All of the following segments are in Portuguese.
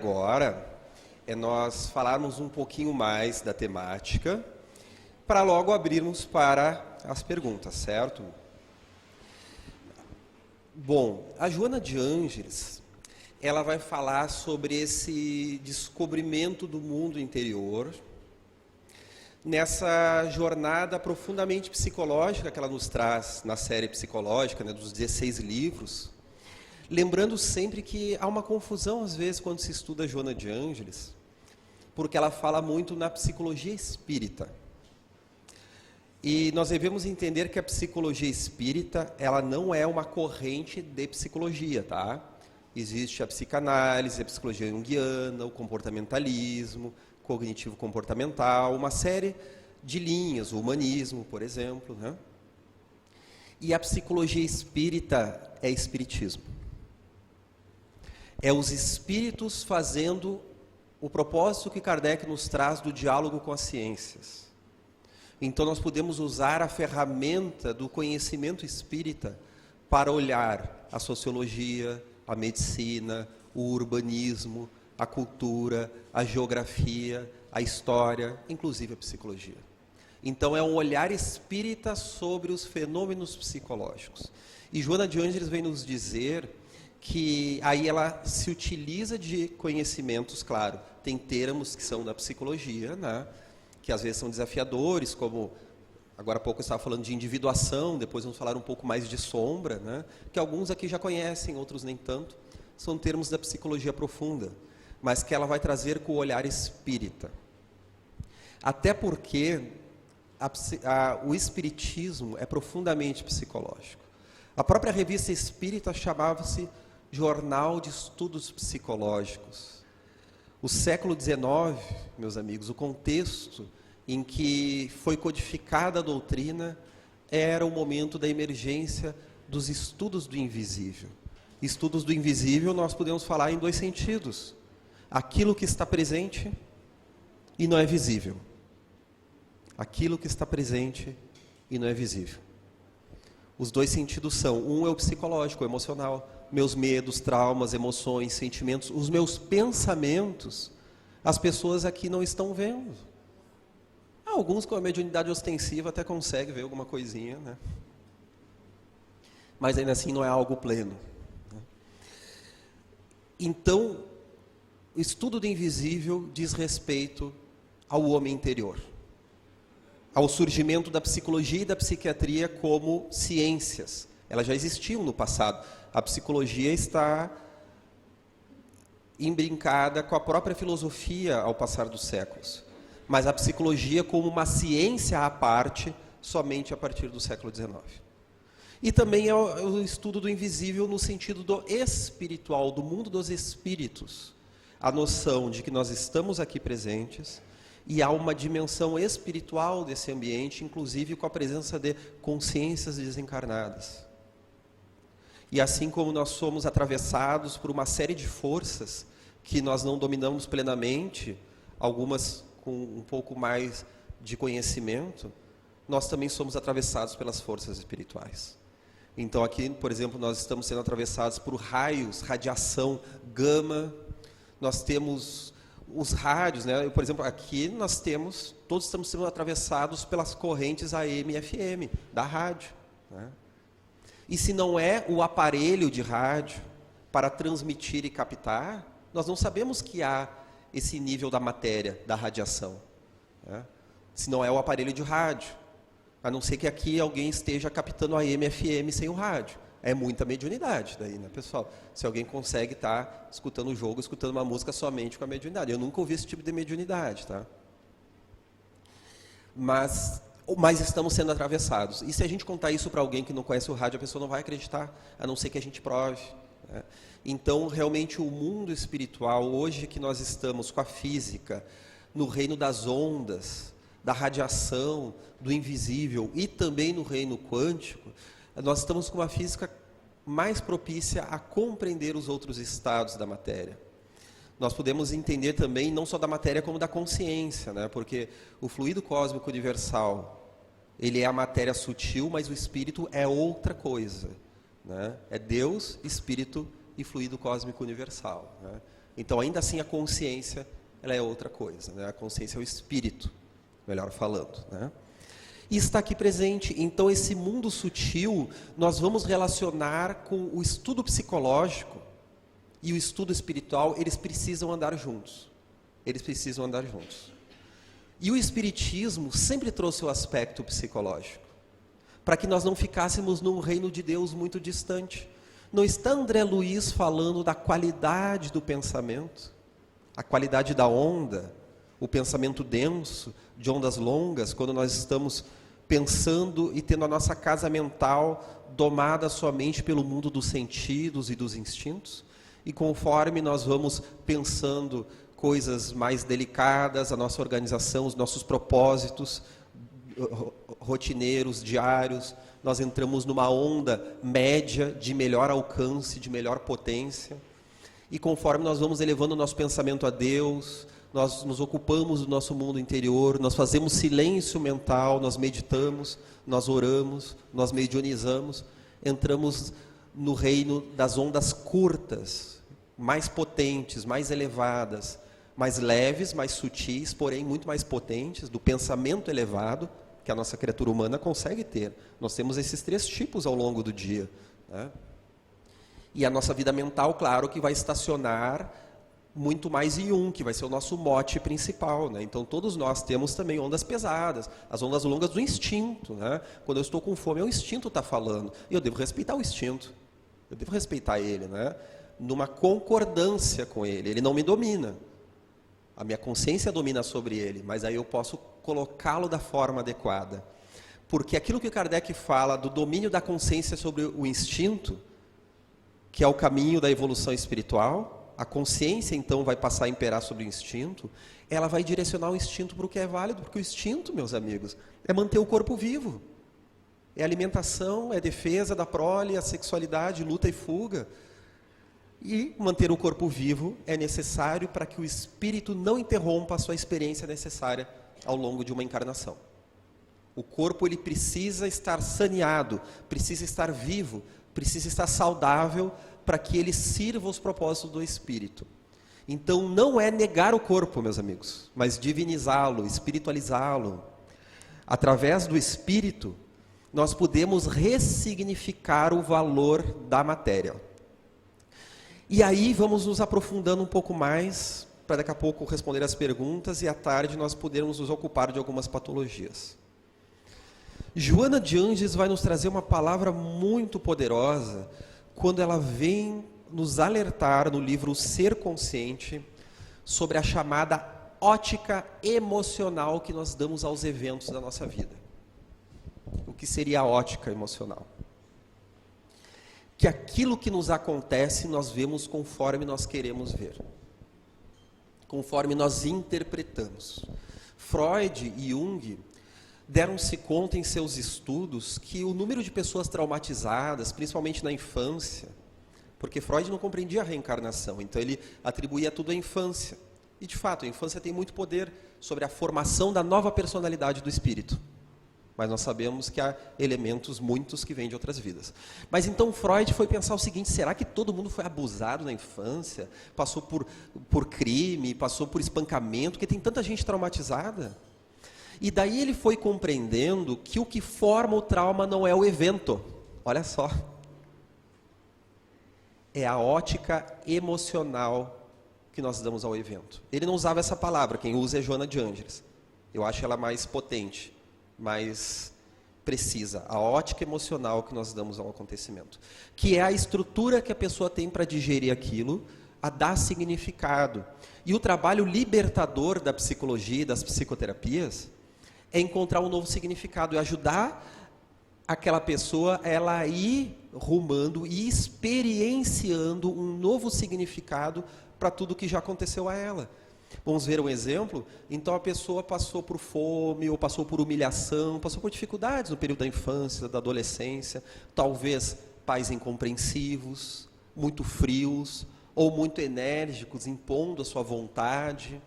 agora é nós falarmos um pouquinho mais da temática, para logo abrirmos para as perguntas, certo? Bom, a Joana de Ângeles, ela vai falar sobre esse descobrimento do mundo interior, nessa jornada profundamente psicológica que ela nos traz na série psicológica, né, dos 16 livros, lembrando sempre que há uma confusão às vezes quando se estuda Joana de Ângeles, porque ela fala muito na psicologia espírita. E nós devemos entender que a psicologia espírita, ela não é uma corrente de psicologia, tá? Existe a psicanálise, a psicologia junguiana, o comportamentalismo, cognitivo-comportamental, uma série de linhas, o humanismo, por exemplo, né? E a psicologia espírita é espiritismo. É os espíritos fazendo o propósito que Kardec nos traz do diálogo com as ciências. Então nós podemos usar a ferramenta do conhecimento espírita para olhar a sociologia, a medicina, o urbanismo, a cultura, a geografia, a história, inclusive a psicologia. Então é um olhar espírita sobre os fenômenos psicológicos. E Joana de Ângeles vem nos dizer que aí ela se utiliza de conhecimentos, claro, tem termos que são da psicologia, né, que às vezes são desafiadores, como agora há pouco eu estava falando de individuação, depois vamos falar um pouco mais de sombra, né, que alguns aqui já conhecem, outros nem tanto, são termos da psicologia profunda, mas que ela vai trazer com o olhar espírita. Até porque o espiritismo é profundamente psicológico. A própria revista espírita chamava-se Jornal de Estudos Psicológicos. O século XIX, meus amigos, o contexto em que foi codificada a doutrina era o momento da emergência dos estudos do invisível. Estudos do invisível nós podemos falar em dois sentidos. Aquilo que está presente e não é visível. Aquilo que está presente e não é visível. Os dois sentidos são, um é o psicológico, o emocional, meus medos, traumas, emoções, sentimentos, os meus pensamentos, as pessoas aqui não estão vendo. Alguns com a mediunidade ostensiva até conseguem ver alguma coisinha, né? Mas ainda assim não é algo pleno. Então, o estudo do invisível diz respeito ao homem interior, ao surgimento da psicologia e da psiquiatria como ciências. Elas já existiam no passado. A psicologia está imbrincada com a própria filosofia ao passar dos séculos. Mas a psicologia como uma ciência à parte, somente a partir do século XIX. E também é o estudo do invisível no sentido do espiritual, do mundo dos espíritos. A noção de que nós estamos aqui presentes e há uma dimensão espiritual desse ambiente, inclusive com a presença de consciências desencarnadas. E assim como nós somos atravessados por uma série de forças que nós não dominamos plenamente, algumas com um pouco mais de conhecimento, nós também somos atravessados pelas forças espirituais. Então aqui, por exemplo, nós estamos sendo atravessados por raios, radiação, gama, nós temos os rádios, né? Por exemplo, aqui nós temos, todos estamos sendo atravessados pelas correntes AM e FM da rádio, né? E se não é o aparelho de rádio para transmitir e captar, nós não sabemos que há esse nível da matéria, da radiação, né? Se não é o aparelho de rádio, a não ser que aqui alguém esteja captando AM e FM sem o rádio. É muita mediunidade daí, né, pessoal? Se alguém consegue estar escutando o jogo, escutando uma música somente com a mediunidade. Eu nunca ouvi esse tipo de mediunidade, tá? Mas estamos sendo atravessados. E se a gente contar isso para alguém que não conhece o rádio, a pessoa não vai acreditar, a não ser que a gente prove, né? Então, realmente, o mundo espiritual, hoje que nós estamos com a física, no reino das ondas, da radiação, do invisível e também no reino quântico, nós estamos com uma física mais propícia a compreender os outros estados da matéria. Nós podemos entender também, não só da matéria, como da consciência, né? Porque o fluido cósmico universal, ele é a matéria sutil, mas o espírito é outra coisa, né? É Deus, espírito e fluido cósmico universal, né? Então, ainda assim, a consciência ela é outra coisa, né? A consciência é o espírito, melhor falando, né? E está aqui presente. Então, esse mundo sutil, nós vamos relacionar com o estudo psicológico e o estudo espiritual, eles precisam andar juntos. Eles precisam andar juntos. E o Espiritismo sempre trouxe o aspecto psicológico, para que nós não ficássemos num reino de Deus muito distante. Não está André Luiz falando da qualidade do pensamento, a qualidade da onda, o pensamento denso, de ondas longas, quando nós estamos pensando e tendo a nossa casa mental domada somente pelo mundo dos sentidos e dos instintos? E conforme nós vamos pensando coisas mais delicadas, a nossa organização, os nossos propósitos rotineiros, diários, nós entramos numa onda média de melhor alcance, de melhor potência. E conforme nós vamos elevando o nosso pensamento a Deus, nós nos ocupamos do nosso mundo interior, nós fazemos silêncio mental, nós meditamos, nós oramos, nós mediunizamos, entramos no reino das ondas curtas, mais potentes, mais elevadas, mais leves, mais sutis, porém muito mais potentes, do pensamento elevado, que a nossa criatura humana consegue ter. Nós temos esses 3 tipos ao longo do dia, né? E a nossa vida mental, claro, que vai estacionar muito mais em um, que vai ser o nosso mote principal, né? Então todos nós temos também ondas pesadas, as ondas longas do instinto, né? Quando eu estou com fome, é o instinto que está falando, e eu devo respeitar o instinto, eu devo respeitar ele, né? Numa concordância com ele, ele não me domina, a minha consciência domina sobre ele, mas aí eu posso colocá-lo da forma adequada, porque aquilo que Kardec fala do domínio da consciência sobre o instinto, que é o caminho da evolução espiritual, a consciência então vai passar a imperar sobre o instinto, ela vai direcionar o instinto para o que é válido, porque o instinto, meus amigos, é manter o corpo vivo, é alimentação, é defesa da prole, a sexualidade, luta e fuga. E manter o corpo vivo é necessário para que o espírito não interrompa a sua experiência necessária ao longo de uma encarnação. O corpo ele precisa estar saneado, precisa estar vivo, precisa estar saudável para que ele sirva os propósitos do espírito. Então não é negar o corpo, meus amigos, mas divinizá-lo, espiritualizá-lo. Através do espírito, nós podemos ressignificar o valor da matéria. E aí vamos nos aprofundando um pouco mais, para daqui a pouco responder as perguntas e à tarde nós podermos nos ocupar de algumas patologias. Joana de Ângeles vai nos trazer uma palavra muito poderosa, quando ela vem nos alertar no livro O Ser Consciente, sobre a chamada ótica emocional que nós damos aos eventos da nossa vida. O que seria a ótica emocional? Que aquilo que nos acontece, nós vemos conforme nós queremos ver. Conforme nós interpretamos. Freud e Jung deram-se conta em seus estudos que o número de pessoas traumatizadas, principalmente na infância, porque Freud não compreendia a reencarnação, então ele atribuía tudo à infância. E de fato, a infância tem muito poder sobre a formação da nova personalidade do espírito. Mas nós sabemos que há elementos muitos que vêm de outras vidas. Mas então Freud foi pensar o seguinte: será que todo mundo foi abusado na infância? Passou por crime, passou por espancamento, porque tem tanta gente traumatizada? E daí ele foi compreendendo que o que forma o trauma não é o evento. Olha só. É a ótica emocional que nós damos ao evento. Ele não usava essa palavra, quem usa é Joana de Ângeles. Eu acho ela mais potente, mais precisa, a ótica emocional que nós damos ao acontecimento, que é a estrutura que a pessoa tem para digerir aquilo, a dar significado. E o trabalho libertador da psicologia e das psicoterapias é encontrar um novo significado, é ajudar aquela pessoa ela ir rumando e experienciando um novo significado para tudo que já aconteceu a ela. Vamos ver um exemplo? Então a pessoa passou por fome, ou passou por humilhação, passou por dificuldades no período da infância, da adolescência, talvez pais incompreensivos, muito frios, ou muito enérgicos, impondo a sua vontade.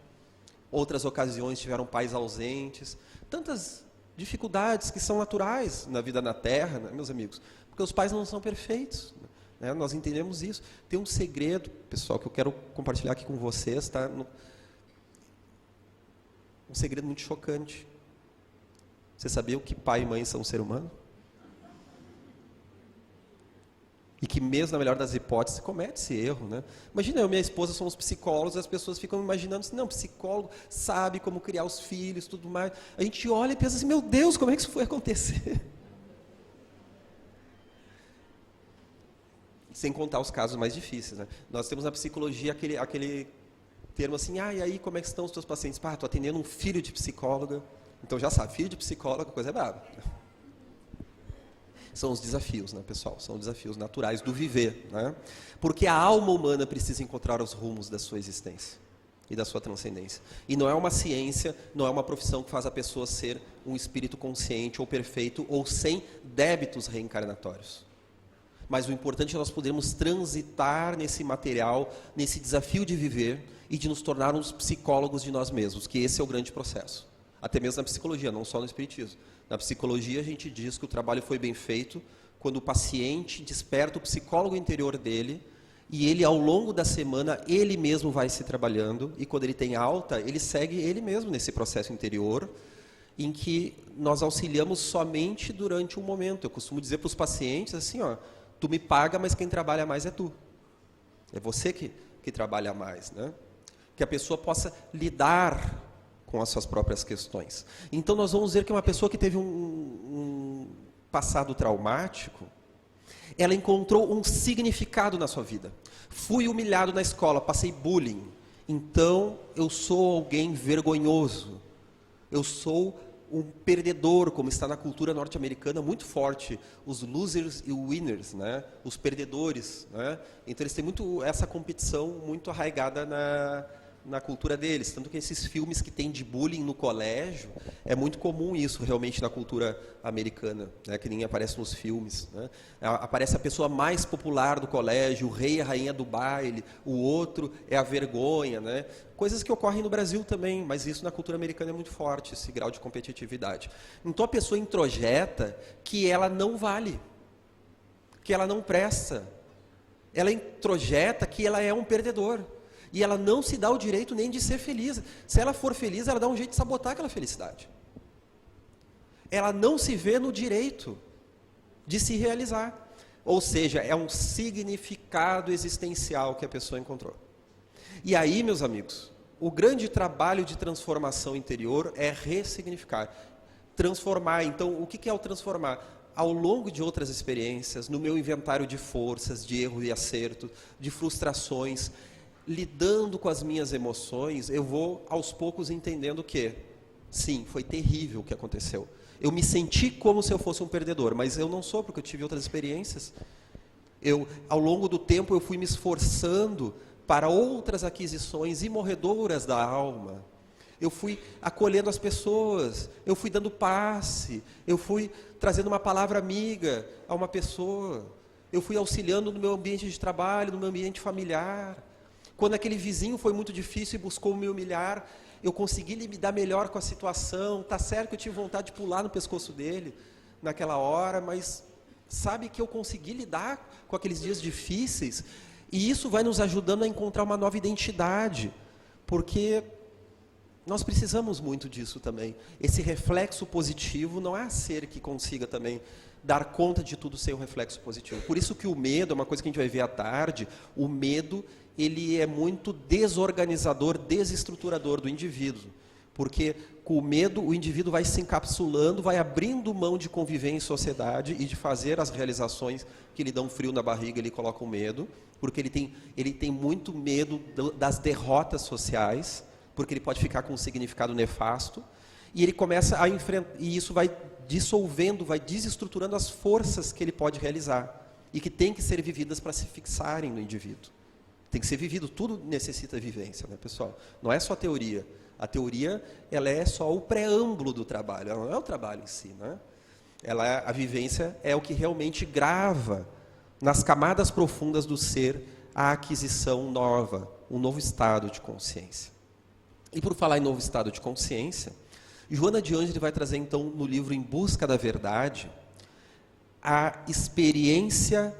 Outras ocasiões tiveram pais ausentes. Tantas dificuldades que são naturais na vida na Terra, né, meus amigos? Porque os pais não são perfeitos. né? Nós entendemos isso. Tem um segredo, pessoal, que eu quero compartilhar aqui com vocês, tá? Um segredo muito chocante. Você sabia que pai e mãe são um ser humano? E que mesmo na melhor das hipóteses comete esse erro, né? Imagina, eu e minha esposa somos psicólogos, as pessoas ficam imaginando assim, não, psicólogo sabe como criar os filhos, tudo mais. A gente olha e pensa assim, meu Deus, como é que isso foi acontecer? Sem contar os casos mais difíceis, né? Nós temos na psicologia aquele termo assim, e aí, como é que estão os teus pacientes? Estou atendendo um filho de psicóloga. Então já sabe, filho de psicóloga, coisa é brava. São os desafios, né, pessoal? São os desafios naturais do viver, né? Porque a alma humana precisa encontrar os rumos da sua existência e da sua transcendência. E não é uma ciência, não é uma profissão que faz a pessoa ser um espírito consciente ou perfeito ou sem débitos reencarnatórios. Mas o importante é nós podermos transitar nesse material, nesse desafio de viver e de nos tornar uns psicólogos de nós mesmos, que esse é o grande processo. Até mesmo na psicologia, não só no espiritismo. Na psicologia a gente diz que o trabalho foi bem feito quando o paciente desperta o psicólogo interior dele e ele, ao longo da semana, ele mesmo vai se trabalhando e quando ele tem alta, ele segue ele mesmo nesse processo interior em que nós auxiliamos somente durante um momento. Eu costumo dizer para os pacientes assim, ó, tu me paga, mas quem trabalha mais é tu. É você que trabalha mais, né? Que a pessoa possa lidar com as suas próprias questões. Então nós vamos ver que uma pessoa que teve um passado traumático, ela encontrou um significado na sua vida. Fui humilhado na escola, passei bullying, então eu sou alguém vergonhoso. Eu sou um perdedor, como está na cultura norte-americana muito forte, os losers e winners, né? Os perdedores, né? Então eles têm muito essa competição muito arraigada na cultura deles, tanto que esses filmes que tem de bullying no colégio, é muito comum isso realmente na cultura americana, né, que nem aparece nos filmes, né? Aparece a pessoa mais popular do colégio, o rei e a rainha do baile, o outro é a vergonha, né? Coisas que ocorrem no Brasil também, mas isso na cultura americana é muito forte, esse grau de competitividade. Então a pessoa introjeta que ela não vale, que ela não presta, ela introjeta que ela é um perdedor. E ela não se dá o direito nem de ser feliz. Se ela for feliz, ela dá um jeito de sabotar aquela felicidade. Ela não se vê no direito de se realizar. Ou seja, é um significado existencial que a pessoa encontrou. E aí, meus amigos, o grande trabalho de transformação interior é ressignificar. Transformar. Então, o que é o transformar? Ao longo de outras experiências, no meu inventário de forças, de erro e acerto, de frustrações, lidando com as minhas emoções, eu vou aos poucos entendendo que, sim, foi terrível o que aconteceu. Eu me senti como se eu fosse um perdedor, mas eu não sou, porque eu tive outras experiências. Ao longo do tempo, eu fui me esforçando para outras aquisições imorredoras da alma. Eu fui acolhendo as pessoas, eu fui dando passe, eu fui trazendo uma palavra amiga a uma pessoa, eu fui auxiliando no meu ambiente de trabalho, no meu ambiente familiar. Quando aquele vizinho foi muito difícil e buscou me humilhar, eu consegui lidar melhor com a situação. Tá certo que eu tive vontade de pular no pescoço dele naquela hora, mas sabe que eu consegui lidar com aqueles dias difíceis, e isso vai nos ajudando a encontrar uma nova identidade, porque nós precisamos muito disso também. Esse reflexo positivo não há ser que consiga também dar conta de tudo sem um reflexo positivo. Por isso que o medo, é uma coisa que a gente vai ver à tarde, o medo, ele é muito desorganizador, desestruturador do indivíduo. Porque com o medo o indivíduo vai se encapsulando, vai abrindo mão de conviver em sociedade e de fazer as realizações que lhe dão frio na barriga, ele coloca o medo, porque ele tem muito medo das derrotas sociais, porque ele pode ficar com um significado nefasto, e ele começa a enfrentar, e isso vai dissolvendo, vai desestruturando as forças que ele pode realizar, e que tem que ser vividas para se fixarem no indivíduo. Tem que ser vivido, tudo necessita vivência, né, pessoal? Não é só teoria. A teoria, ela é só o preâmbulo do trabalho, ela não é o trabalho em si, né? A vivência é o que realmente grava nas camadas profundas do ser a aquisição nova, um novo estado de consciência. E por falar em novo estado de consciência, Joana de Ângeles vai trazer então no livro Em Busca da Verdade a experiência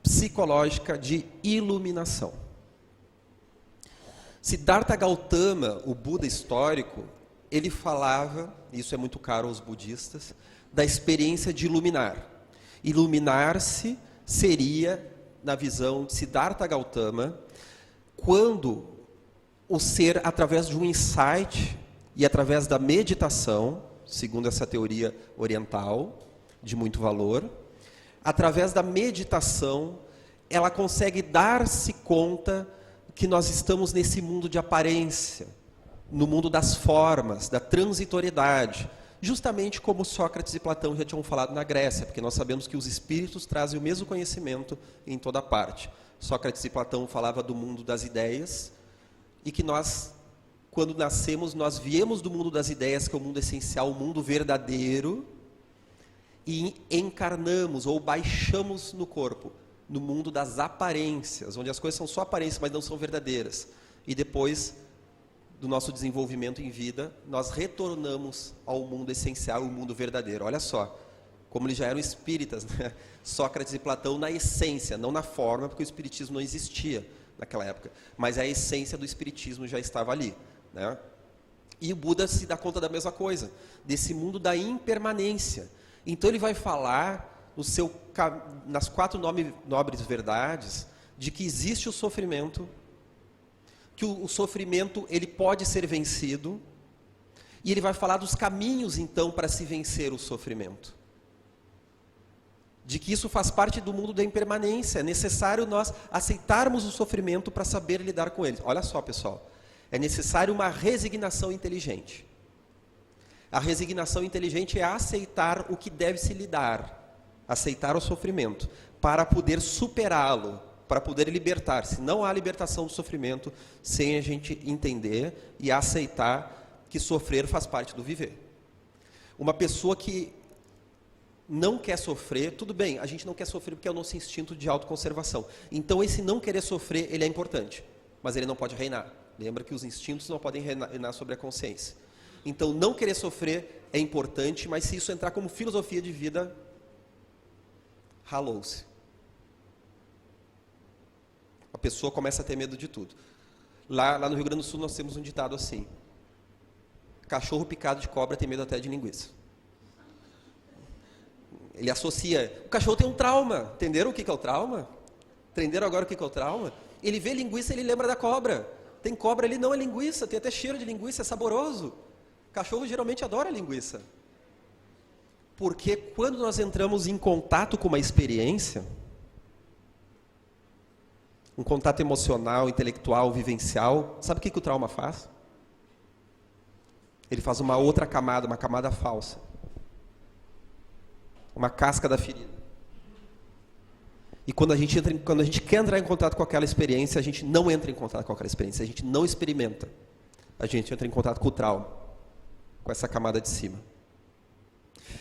psicológica de iluminação. Siddhartha Gautama, o Buda histórico, ele falava, isso é muito caro aos budistas, da experiência de iluminar. Iluminar-se seria, na visão de Siddhartha Gautama, quando o ser, através de um insight e através da meditação, segundo essa teoria oriental, de muito valor, através da meditação, ela consegue dar-se conta que nós estamos nesse mundo de aparência, no mundo das formas, da transitoriedade, justamente como Sócrates e Platão já tinham falado na Grécia, porque nós sabemos que os espíritos trazem o mesmo conhecimento em toda parte. Sócrates e Platão falavam do mundo das ideias, e que nós, quando nascemos, nós viemos do mundo das ideias, que é o mundo essencial, o mundo verdadeiro, e encarnamos ou baixamos no corpo, no mundo das aparências, onde as coisas são só aparências, mas não são verdadeiras. E depois do nosso desenvolvimento em vida, nós retornamos ao mundo essencial, o mundo verdadeiro. Olha só, como eles já eram espíritas, né? Sócrates e Platão na essência, não na forma, porque o espiritismo não existia naquela época, mas a essência do espiritismo já estava ali, né? E o Buda se dá conta da mesma coisa, desse mundo da impermanência. Então ele vai falar nas 4 nobres verdades, de que existe o sofrimento, que o sofrimento ele pode ser vencido, e ele vai falar dos caminhos, então, para se vencer o sofrimento. De que isso faz parte do mundo da impermanência, é necessário nós aceitarmos o sofrimento para saber lidar com ele. Olha só, pessoal, é necessário uma resignação inteligente. A resignação inteligente é aceitar o que deve se lidar, aceitar o sofrimento, para poder superá-lo, para poder libertar-se. Não há libertação do sofrimento sem a gente entender e aceitar que sofrer faz parte do viver. Uma pessoa que não quer sofrer, tudo bem, a gente não quer sofrer porque é o nosso instinto de autoconservação. Então esse não querer sofrer, ele é importante, mas ele não pode reinar. Lembra que os instintos não podem reinar sobre a consciência. Então não querer sofrer é importante, mas se isso entrar como filosofia de vida, ralou-se. A pessoa começa a ter medo de tudo. Lá no Rio Grande do Sul nós temos um ditado assim: cachorro picado de cobra tem medo até de linguiça. Ele associa, o cachorro tem um trauma. Entenderam o que é o trauma? Entenderam agora o que é o trauma? Ele vê linguiça, ele lembra da cobra. Tem cobra ali, não é linguiça, tem até cheiro de linguiça, é saboroso. Cachorro geralmente adora linguiça. Porque quando nós entramos em contato com uma experiência, um contato emocional, intelectual, vivencial, sabe o que o trauma faz? Ele faz uma outra camada, uma camada falsa. Uma casca da ferida. E quando a gente quer entrar em contato com aquela experiência, a gente não entra em contato com aquela experiência, a gente não experimenta. A gente entra em contato com o trauma, com essa camada de cima.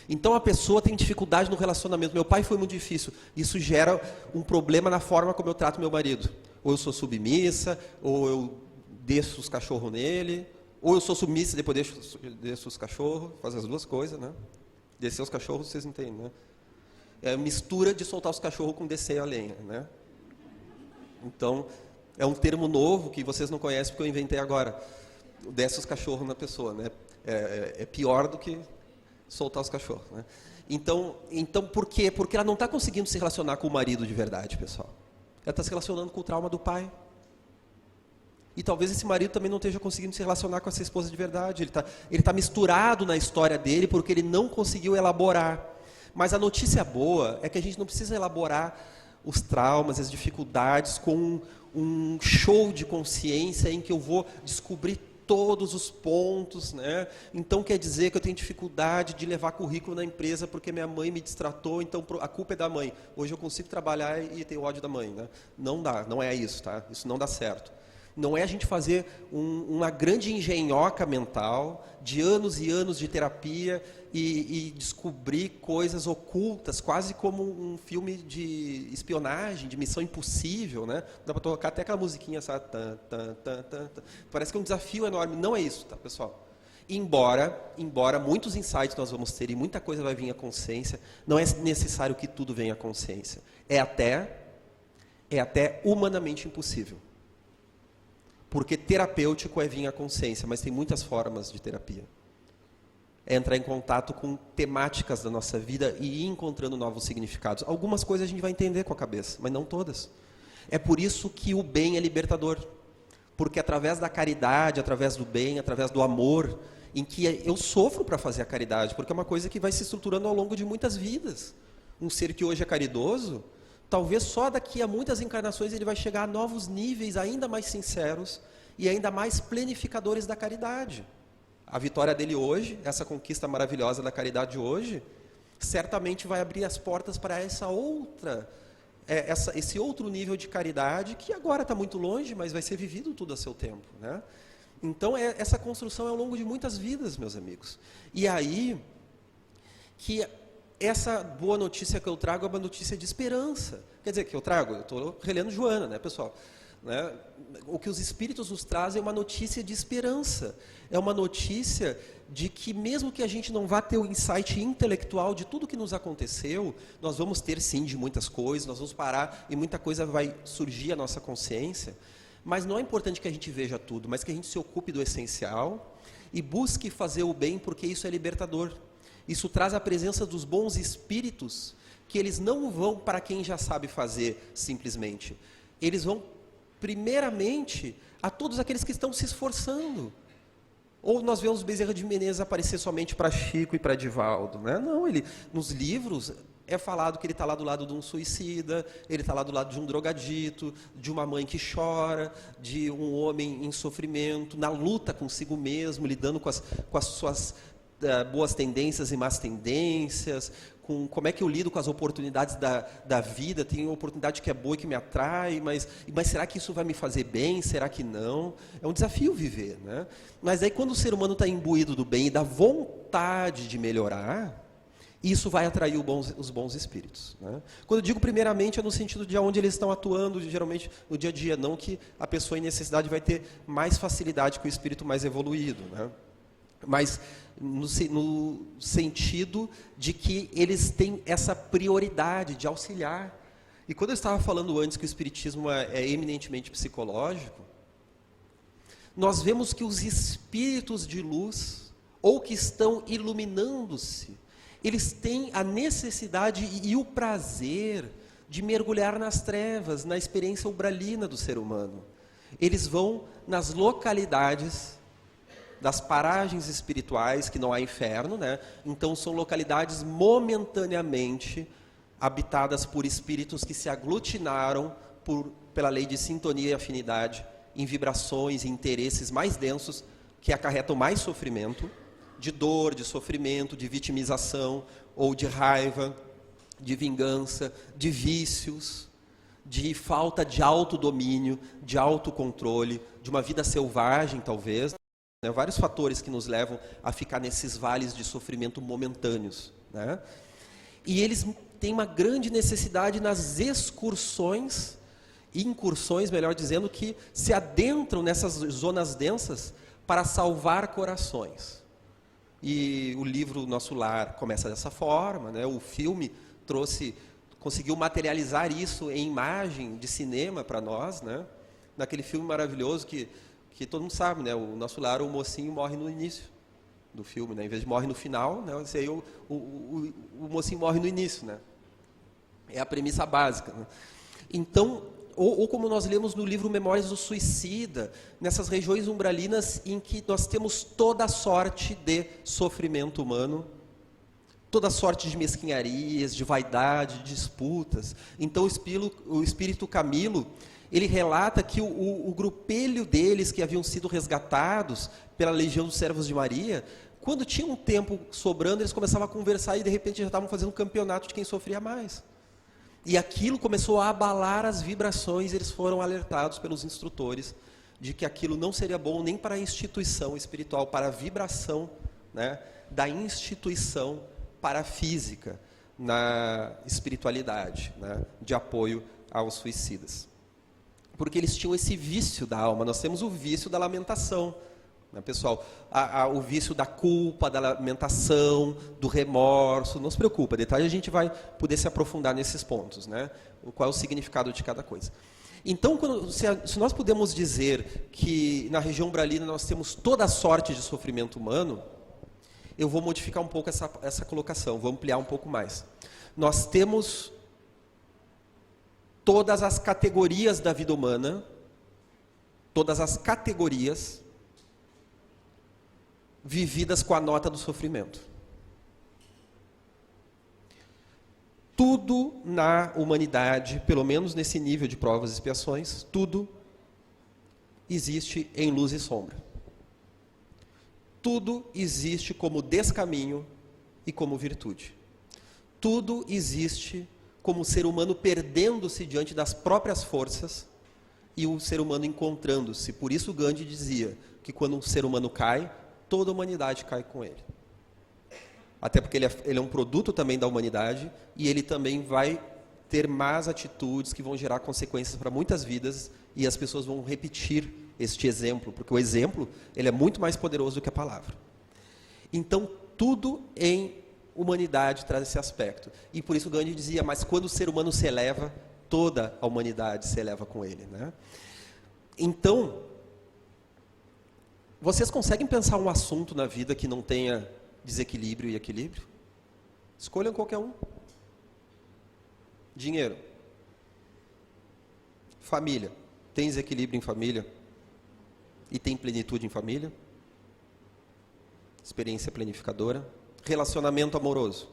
Então a pessoa tem dificuldade no relacionamento. Meu pai foi muito difícil. Isso gera um problema na forma como eu trato meu marido. Ou eu sou submissa, ou eu desço os cachorros nele, ou eu sou submissa e depois desço os cachorros, faz as duas coisas, né? Descer os cachorros, vocês entendem, né? É mistura de soltar os cachorros com descer a lenha, né? Então, é um termo novo que vocês não conhecem porque eu inventei agora. Desce os cachorros na pessoa, né? É pior do que soltar os cachorros, né? Então por quê? Porque ela não está conseguindo se relacionar com o marido de verdade, pessoal. Ela está se relacionando com o trauma do pai. E talvez esse marido também não esteja conseguindo se relacionar com essa esposa de verdade. Ele tá misturado na história dele porque ele não conseguiu elaborar. Mas a notícia boa é que a gente não precisa elaborar os traumas, as dificuldades com um show de consciência em que eu vou descobrir todos os pontos, né? Então quer dizer que eu tenho dificuldade de levar currículo na empresa porque minha mãe me destratou, então a culpa é da mãe. Hoje eu consigo trabalhar e ter ódio da mãe, né? Não dá, não é isso, tá? Isso não dá certo. Não é a gente fazer uma grande engenhoca mental de anos e anos de terapia e descobrir coisas ocultas, quase como um filme de espionagem, de Missão Impossível, né? Dá para tocar até aquela musiquinha, sabe? Parece que é um desafio enorme. Não é isso, tá, pessoal? Embora muitos insights nós vamos ter e muita coisa vai vir à consciência, não é necessário que tudo venha à consciência. É até é até humanamente impossível. Porque terapêutico é vir à consciência, mas tem muitas formas de terapia. É entrar em contato com temáticas da nossa vida e ir encontrando novos significados. Algumas coisas a gente vai entender com a cabeça, mas não todas. É por isso que o bem é libertador. Porque através da caridade, através do bem, através do amor, em que eu sofro para fazer a caridade, porque é uma coisa que vai se estruturando ao longo de muitas vidas. Um ser que hoje é caridoso, talvez só daqui a muitas encarnações ele vai chegar a novos níveis ainda mais sinceros e ainda mais planificadores da caridade. A vitória dele hoje, essa conquista maravilhosa da caridade hoje, certamente vai abrir as portas para esse outro nível de caridade, que agora está muito longe, mas vai ser vivido tudo a seu tempo, né? Então, essa construção é ao longo de muitas vidas, meus amigos. E aí, que essa boa notícia que eu trago é uma notícia de esperança. Quer dizer, que eu estou relendo Joana, né, pessoal? Né? O que os Espíritos nos trazem é uma notícia de esperança. É uma notícia de que mesmo que a gente não vá ter o insight intelectual de tudo que nos aconteceu, nós vamos ter sim de muitas coisas, nós vamos parar e muita coisa vai surgir à nossa consciência, mas não é importante que a gente veja tudo, mas que a gente se ocupe do essencial e busque fazer o bem, porque isso é libertador. Isso traz a presença dos bons espíritos, que eles não vão para quem já sabe fazer, simplesmente. Eles vão, primeiramente, a todos aqueles que estão se esforçando. Ou nós vemos Bezerra de Menezes aparecer somente para Chico e para Divaldo, né? Não, nos livros é falado que ele está lá do lado de um suicida, ele está lá do lado de um drogadito, de uma mãe que chora, de um homem em sofrimento, na luta consigo mesmo, lidando com as suas boas tendências e más tendências, com como é que eu lido com as oportunidades da vida. Tem uma oportunidade que é boa e que me atrai, mas será que isso vai me fazer bem? Será que não? É um desafio viver, né? Mas aí quando o ser humano está imbuído do bem e da vontade de melhorar, isso vai atrair os bons espíritos, né? Quando eu digo primeiramente é no sentido de onde eles estão atuando, geralmente no dia a dia, não que a pessoa em necessidade vai ter mais facilidade que o espírito mais evoluído, né? Mas no sentido de que eles têm essa prioridade de auxiliar. E quando eu estava falando antes que o espiritismo é eminentemente psicológico, nós vemos que os espíritos de luz, ou que estão iluminando-se, eles têm a necessidade e o prazer de mergulhar nas trevas, na experiência umbralina do ser humano. Eles vão nas localidades das paragens espirituais, que não há inferno, né? Então são localidades momentaneamente habitadas por espíritos que se aglutinaram pela lei de sintonia e afinidade em vibrações e interesses mais densos que acarretam mais sofrimento, de dor, de sofrimento, de vitimização ou de raiva, de vingança, de vícios, de falta de autodomínio, de autocontrole, de uma vida selvagem talvez. Vários fatores que nos levam a ficar nesses vales de sofrimento momentâneos, né? E eles têm uma grande necessidade nas excursões, incursões, melhor dizendo, que se adentram nessas zonas densas para salvar corações. E o livro Nosso Lar começa dessa forma, né? O filme conseguiu materializar isso em imagem de cinema para nós, né? Naquele filme maravilhoso que todo mundo sabe, né? O Nosso Lar, o mocinho morre no início do filme, né? Em vez de morre no final, né? Aí o mocinho morre no início, né? É a premissa básica, né? Então, ou como nós lemos no livro Memórias do Suicida, nessas regiões umbralinas em que nós temos toda a sorte de sofrimento humano, toda a sorte de mesquinharias, de vaidade, de disputas. Então o espírito Camilo, ele relata que o grupelho deles que haviam sido resgatados pela Legião dos Servos de Maria, quando tinha um tempo sobrando, eles começavam a conversar e de repente já estavam fazendo um campeonato de quem sofria mais. E aquilo começou a abalar as vibrações, eles foram alertados pelos instrutores de que aquilo não seria bom nem para a instituição espiritual, para a vibração, né, da instituição para a física, na espiritualidade, né, de apoio aos suicidas. Porque eles tinham esse vício da alma. Nós temos o vício da lamentação, né, pessoal? O vício da culpa, da lamentação, do remorso, não se preocupa, detalhe a gente vai poder se aprofundar nesses pontos, né? Qual é o significado de cada coisa. Então, se nós podemos dizer que na região umbralina nós temos toda a sorte de sofrimento humano, eu vou modificar um pouco essa colocação, vou ampliar um pouco mais. Nós temos todas as categorias da vida humana, todas as categorias vividas com a nota do sofrimento. Tudo na humanidade, pelo menos nesse nível de provas e expiações, tudo existe em luz e sombra. Tudo existe como descaminho e como virtude. Tudo existe como o ser humano perdendo-se diante das próprias forças e o ser humano encontrando-se. Por isso Gandhi dizia que quando um ser humano cai, toda a humanidade cai com ele. Até porque ele é um produto também da humanidade e ele também vai ter más atitudes que vão gerar consequências para muitas vidas e as pessoas vão repetir este exemplo, porque o exemplo ele é muito mais poderoso do que a palavra. Então, tudo em humanidade traz esse aspecto. E por isso Gandhi dizia, mas quando o ser humano se eleva, toda a humanidade se eleva com ele, né? Então, vocês conseguem pensar um assunto na vida que não tenha desequilíbrio e equilíbrio? Escolham qualquer um. Dinheiro. Família. Tem desequilíbrio em família? E tem plenitude em família? Experiência planificadora. Relacionamento amoroso.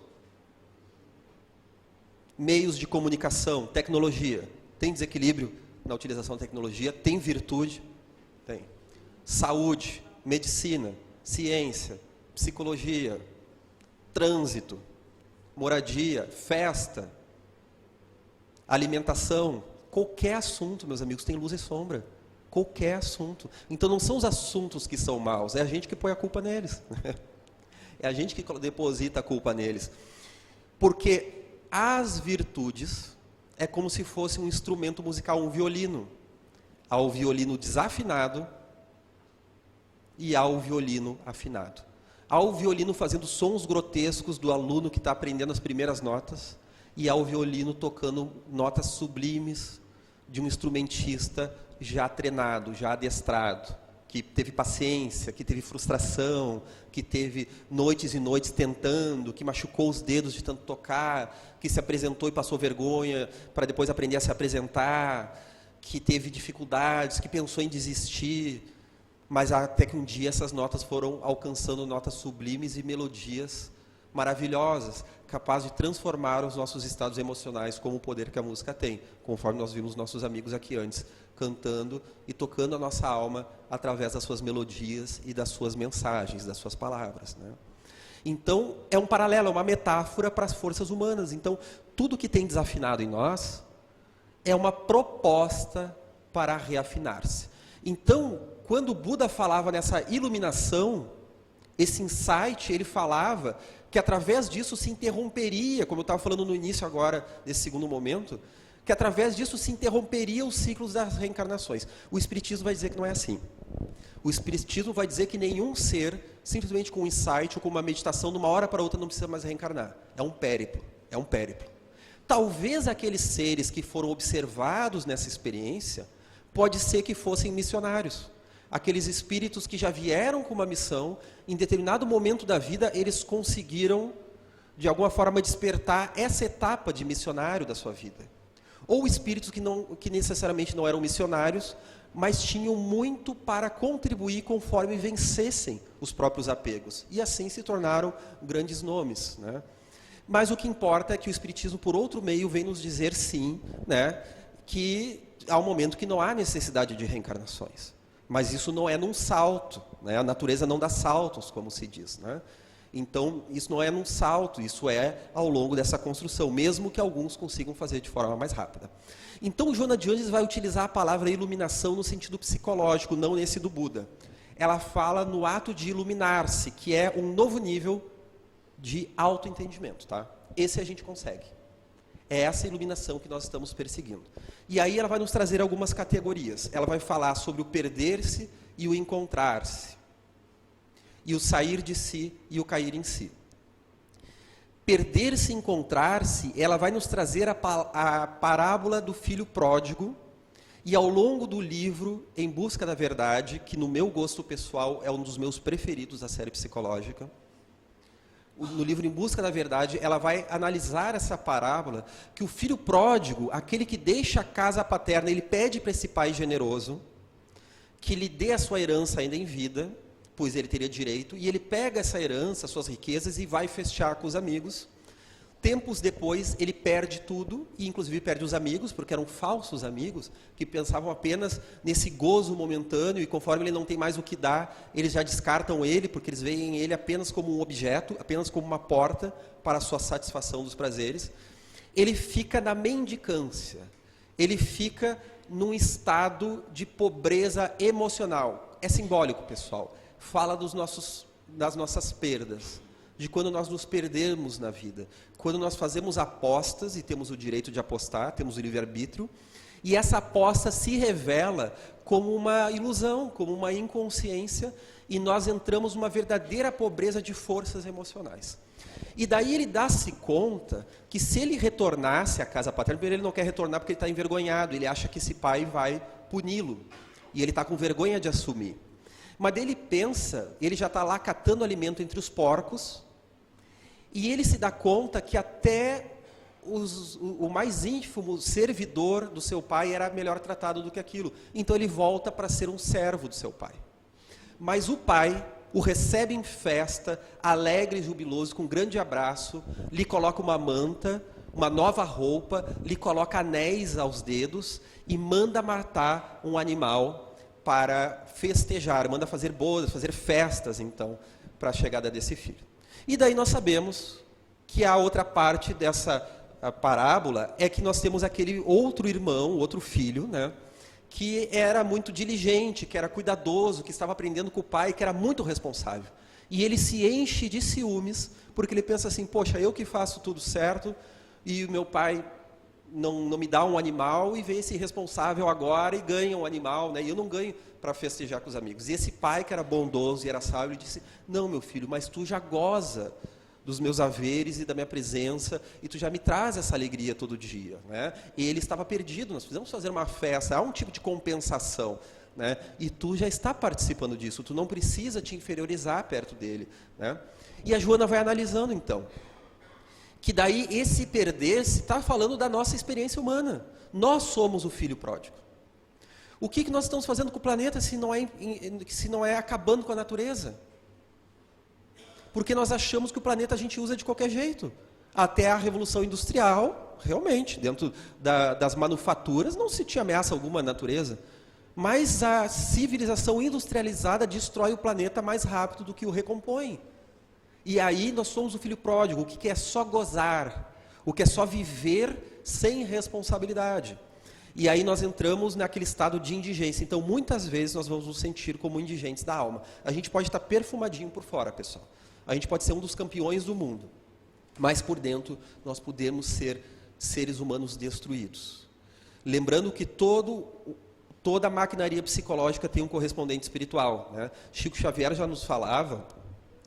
Meios de comunicação, tecnologia. Tem desequilíbrio na utilização da tecnologia? Tem virtude? Tem. Saúde, medicina, ciência, psicologia, trânsito, moradia, festa, alimentação, qualquer assunto, meus amigos, tem luz e sombra. Qualquer assunto. Então não são os assuntos que são maus, é a gente que põe a culpa neles. É a gente que deposita a culpa neles. Porque as virtudes é como se fosse um instrumento musical, um violino. Há o violino desafinado e há o violino afinado. Há o violino fazendo sons grotescos do aluno que está aprendendo as primeiras notas e há o violino tocando notas sublimes de um instrumentista já treinado, já adestrado, que teve paciência, que teve frustração, que teve noites e noites tentando, que machucou os dedos de tanto tocar, que se apresentou e passou vergonha para depois aprender a se apresentar, que teve dificuldades, que pensou em desistir, mas até que um dia essas notas foram alcançando notas sublimes e melodias maravilhosas, capazes de transformar os nossos estados emocionais como o poder que a música tem, conforme nós vimos nossos amigos aqui antes, cantando e tocando a nossa alma através das suas melodias e das suas mensagens, das suas palavras, né? Então, é um paralelo, é uma metáfora para as forças humanas. Então, tudo que tem desafinado em nós é uma proposta para reafinar-se. Então, quando o Buda falava nessa iluminação, esse insight, ele falava que através disso se interromperia, como eu estava falando no início agora, nesse segundo momento, que através disso se interromperia os ciclos das reencarnações. O Espiritismo vai dizer que não é assim. O Espiritismo vai dizer que nenhum ser, simplesmente com um insight ou com uma meditação, de uma hora para outra não precisa mais reencarnar. É um périplo, é um périplo. Talvez aqueles seres que foram observados nessa experiência, pode ser que fossem missionários. Aqueles espíritos que já vieram com uma missão, em determinado momento da vida, eles conseguiram, de alguma forma, despertar essa etapa de missionário da sua vida. Ou espíritos que necessariamente não eram missionários, mas tinham muito para contribuir conforme vencessem os próprios apegos. E assim se tornaram grandes nomes, né? Mas o que importa é que o Espiritismo, por outro meio, vem nos dizer sim, né, que há um momento que não há necessidade de reencarnações. Mas isso não é num salto, né? A natureza não dá saltos, como se diz, né? Então, isso não é num salto, isso é ao longo dessa construção, mesmo que alguns consigam fazer de forma mais rápida. Então, Joana de Ângeles vai utilizar a palavra iluminação no sentido psicológico, não nesse do Buda. Ela fala no ato de iluminar-se, que é um novo nível de autoentendimento, tá? Esse a gente consegue. É essa iluminação que nós estamos perseguindo. E aí ela vai nos trazer algumas categorias. Ela vai falar sobre o perder-se e o encontrar-se. e o sair de si e o cair em si. Perder-se e encontrar-se, ela vai nos trazer a parábola do filho pródigo, e ao longo do livro, Em Busca da Verdade, que no meu gosto pessoal é um dos meus preferidos da série psicológica, no livro Em Busca da Verdade, ela vai analisar essa parábola, que o filho pródigo, aquele que deixa a casa paterna, ele pede para esse pai generoso, que lhe dê a sua herança ainda em vida, pois ele teria direito, e ele pega essa herança, suas riquezas, e vai festejar com os amigos. Tempos depois, ele perde tudo, e inclusive perde os amigos, porque eram falsos amigos, que pensavam apenas nesse gozo momentâneo, e conforme ele não tem mais o que dar, eles já descartam ele, porque eles veem ele apenas como um objeto, apenas como uma porta para a sua satisfação dos prazeres. Ele fica na mendicância, ele fica num estado de pobreza emocional. É simbólico, pessoal. Fala das nossas perdas, de quando nós nos perdemos na vida, quando nós fazemos apostas, e temos o direito de apostar, temos o livre-arbítrio, e essa aposta se revela como uma ilusão, como uma inconsciência, e nós entramos numa verdadeira pobreza de forças emocionais. E daí ele dá-se conta que se ele retornasse à casa paterna, primeiro ele não quer retornar porque ele está envergonhado, ele acha que esse pai vai puni-lo, e ele está com vergonha de assumir. Mas ele pensa, ele já está lá catando alimento entre os porcos, e ele se dá conta que até o mais ínfimo servidor do seu pai era melhor tratado do que aquilo. Então ele volta para ser um servo do seu pai. Mas o pai o recebe em festa, alegre e jubiloso, com um grande abraço, lhe coloca uma manta, uma nova roupa, lhe coloca anéis aos dedos e manda matar um animal para festejar, manda fazer bodas, fazer festas, então, para a chegada desse filho. E daí nós sabemos que a outra parte dessa parábola é que nós temos aquele outro irmão, outro filho, né, que era muito diligente, que era cuidadoso, que estava aprendendo com o pai, que era muito responsável. E ele se enche de ciúmes, porque ele pensa assim, poxa, eu que faço tudo certo, e o meu pai não me dá um animal, e vem esse irresponsável agora e ganha um animal, né? E eu não ganho para festejar com os amigos. E esse pai, que era bondoso e era sábio, ele disse, não, meu filho, mas tu já goza dos meus haveres e da minha presença, e tu já me traz essa alegria todo dia, né? E ele estava perdido, nós precisamos fazer uma festa, há um tipo de compensação, né? E tu já está participando disso, tu não precisa te inferiorizar perto dele, né? E a Joana vai analisando, então, que daí esse perder-se está falando da nossa experiência humana. Nós somos o filho pródigo. O que nós estamos fazendo com o planeta se não é acabando com a natureza? Porque nós achamos que o planeta a gente usa de qualquer jeito. Até a Revolução Industrial, realmente, dentro das manufaturas, não se tinha ameaça alguma à natureza. Mas a civilização industrializada destrói o planeta mais rápido do que o recompõe. E aí nós somos o filho pródigo, o que é só gozar, o que é só viver sem responsabilidade. E aí nós entramos naquele estado de indigência. Então, muitas vezes, nós vamos nos sentir como indigentes da alma. A gente pode estar perfumadinho por fora, pessoal. A gente pode ser um dos campeões do mundo. Mas, por dentro, nós podemos ser seres humanos destruídos. Lembrando que toda a maquinaria psicológica tem um correspondente espiritual, né? Chico Xavier já nos falava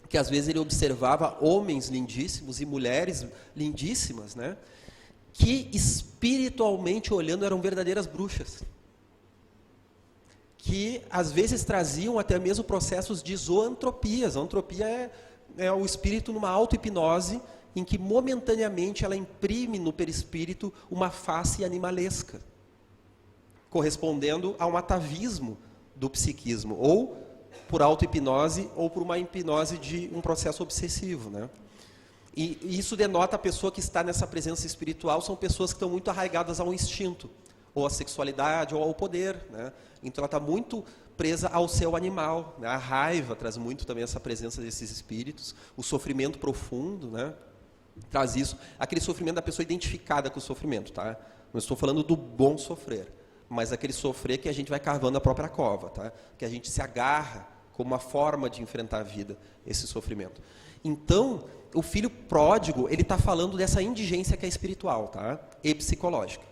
que às vezes ele observava homens lindíssimos e mulheres lindíssimas, né, que espiritualmente olhando eram verdadeiras bruxas, que às vezes traziam até mesmo processos de zoantropia. A zoantropia é o espírito numa auto-hipnose em que momentaneamente ela imprime no perispírito uma face animalesca, correspondendo a um atavismo do psiquismo, ou por auto-hipnose ou por uma hipnose de um processo obsessivo, né? E isso denota a pessoa que está nessa presença espiritual, são pessoas que estão muito arraigadas ao instinto, ou à sexualidade, ou ao poder, né? Então ela está muito presa ao seu animal, né? A raiva traz muito também essa presença desses espíritos, o sofrimento profundo, né, traz isso, aquele sofrimento da pessoa identificada com o sofrimento, tá? Não estou falando do bom sofrer, mas aquele sofrer que a gente vai cavando a própria cova, tá? Que a gente se agarra como uma forma de enfrentar a vida, esse sofrimento. Então, o filho pródigo, ele está falando dessa indigência que é espiritual, tá? E psicológica.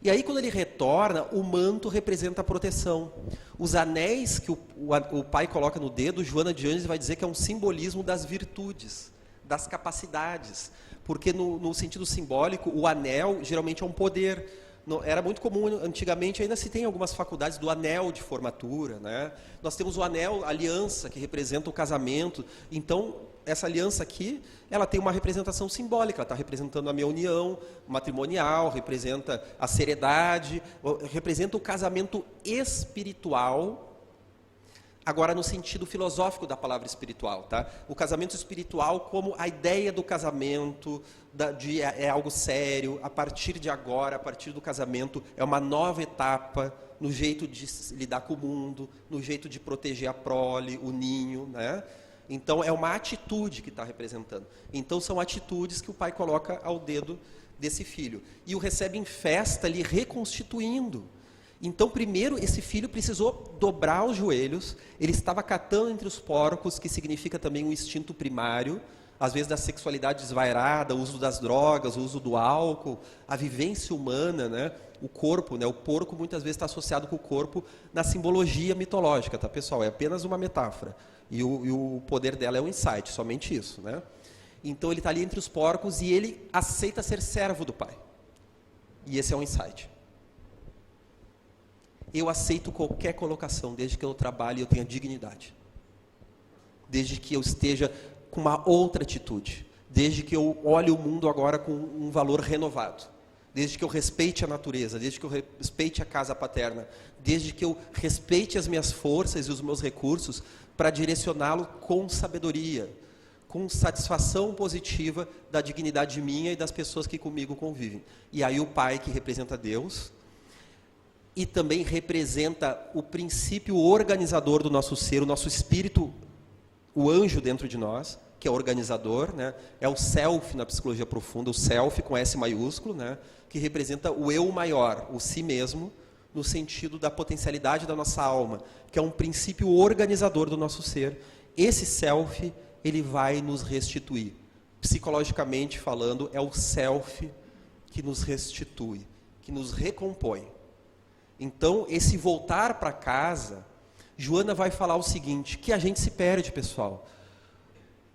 E aí, quando ele retorna, o manto representa a proteção. Os anéis que o pai coloca no dedo, Joana de Ângeles vai dizer que é um simbolismo das virtudes, das capacidades. Porque, no sentido simbólico, o anel geralmente é um poder. Era muito comum, antigamente, ainda se tem algumas faculdades do anel de formatura, né? Nós temos o anel, a aliança, que representa o casamento. Então, essa aliança aqui, ela tem uma representação simbólica, ela está representando a minha união matrimonial, representa a seriedade, representa o casamento espiritual, agora no sentido filosófico da palavra espiritual, tá? O casamento espiritual como a ideia do casamento, é algo sério, a partir de agora, a partir do casamento, é uma nova etapa no jeito de lidar com o mundo, no jeito de proteger a prole, o ninho, né? Então, é uma atitude que está representando. Então, são atitudes que o pai coloca ao dedo desse filho. E o recebe em festa, lhe reconstituindo. Então, primeiro, esse filho precisou dobrar os joelhos. Ele estava catando entre os porcos, que significa também um instinto primário. Às vezes, da sexualidade desvairada, o uso das drogas, o uso do álcool, a vivência humana, né? O corpo, né? O porco muitas vezes está associado com o corpo na simbologia mitológica, tá, pessoal? É apenas uma metáfora. E o poder dela é um insight, somente isso, né? Então ele está ali entre os porcos e ele aceita ser servo do pai. E esse é um insight. Eu aceito qualquer colocação, desde que eu trabalhe e eu tenha dignidade. Desde que eu esteja com uma outra atitude. Desde que eu olhe o mundo agora com um valor renovado. Desde que eu respeite a natureza, desde que eu respeite a casa paterna, desde que eu respeite as minhas forças e os meus recursos para direcioná-lo com sabedoria, com satisfação positiva da dignidade minha e das pessoas que comigo convivem. E aí o pai, que representa Deus, e também representa o princípio organizador do nosso ser, o nosso espírito, o anjo dentro de nós, que é organizador, né? É o self na psicologia profunda, o self com S maiúsculo, né? Que representa o eu maior, o si mesmo, no sentido da potencialidade da nossa alma, que é um princípio organizador do nosso ser. Esse self, ele vai nos restituir. Psicologicamente falando, é o self que nos restitui, que nos recompõe. Então, esse voltar para casa, Joana vai falar o seguinte, que a gente se perde, pessoal.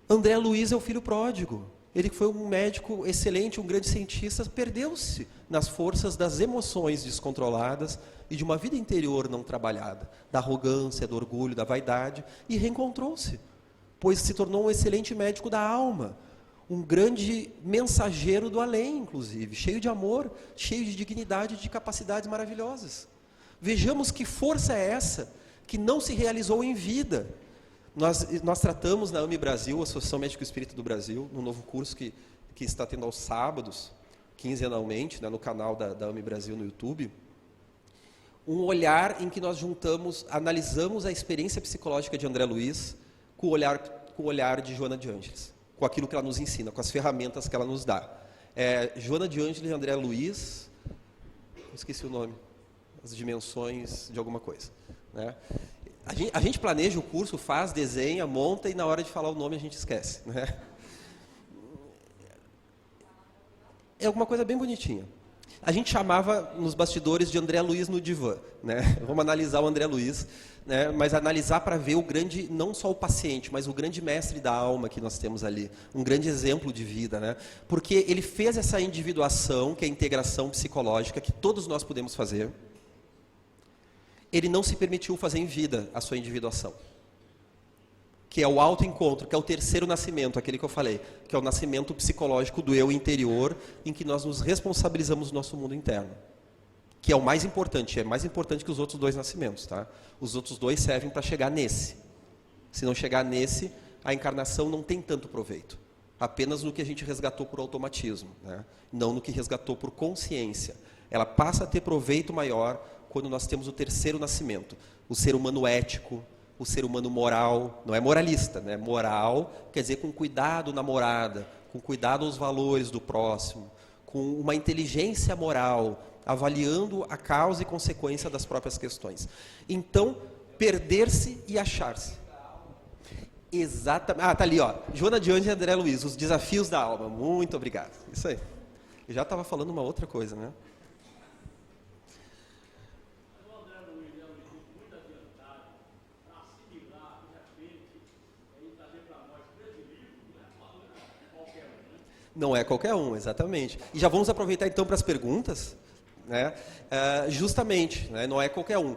André Luiz é o filho pródigo. Ele foi um médico excelente, um grande cientista, perdeu-se nas forças das emoções descontroladas e de uma vida interior não trabalhada, da arrogância, do orgulho, da vaidade, e reencontrou-se, pois se tornou um excelente médico da alma, um grande mensageiro do além, inclusive, cheio de amor, cheio de dignidade e de capacidades maravilhosas. Vejamos que força é essa que não se realizou em vida. Nós tratamos na AME Brasil, Associação Médico Espírita do Brasil, no novo curso que está tendo aos sábados, quinzenalmente, né, no canal da AME Brasil no YouTube, um olhar em que nós analisamos a experiência psicológica de André Luiz com o olhar de Joana de Ângeles, com aquilo que ela nos ensina, com as ferramentas que ela nos dá. Joana de Ângeles e André Luiz, esqueci o nome, as dimensões de alguma coisa, né? A gente planeja o curso, faz, desenha, monta e na hora de falar o nome a gente esquece, né? É alguma coisa bem bonitinha. A gente chamava nos bastidores de André Luiz no divã, né? Vamos analisar o André Luiz, né? Mas analisar para ver o grande, não só o paciente, mas o grande mestre da alma que nós temos ali, um grande exemplo de vida, né? Porque ele fez essa individuação, que é a integração psicológica, que todos nós podemos fazer. Ele não se permitiu fazer em vida a sua individuação, que é o autoencontro, que é o terceiro nascimento, aquele que eu falei, que é o nascimento psicológico do eu interior, em que nós nos responsabilizamos do nosso mundo interno, que é o mais importante, é mais importante que os outros dois nascimentos, tá? Os outros dois servem para chegar nesse. Se não chegar nesse, a encarnação não tem tanto proveito, apenas no que a gente resgatou por automatismo, né? Não no que resgatou por consciência. Ela passa a ter proveito maior quando nós temos o terceiro nascimento, o ser humano ético, o ser humano moral, não é moralista, né? Moral quer dizer com cuidado na morada, com cuidado aos valores do próximo, com uma inteligência moral, avaliando a causa e consequência das próprias questões. Então, perder-se e achar-se. Exatamente. Ah, tá ali, ó. Joana de Ângeles e André Luiz, os desafios da alma. Muito obrigado. Isso aí. Eu já estava falando uma outra coisa, né? Não é qualquer um, exatamente. E já vamos aproveitar então para as perguntas, né? Justamente, né? Não é qualquer um.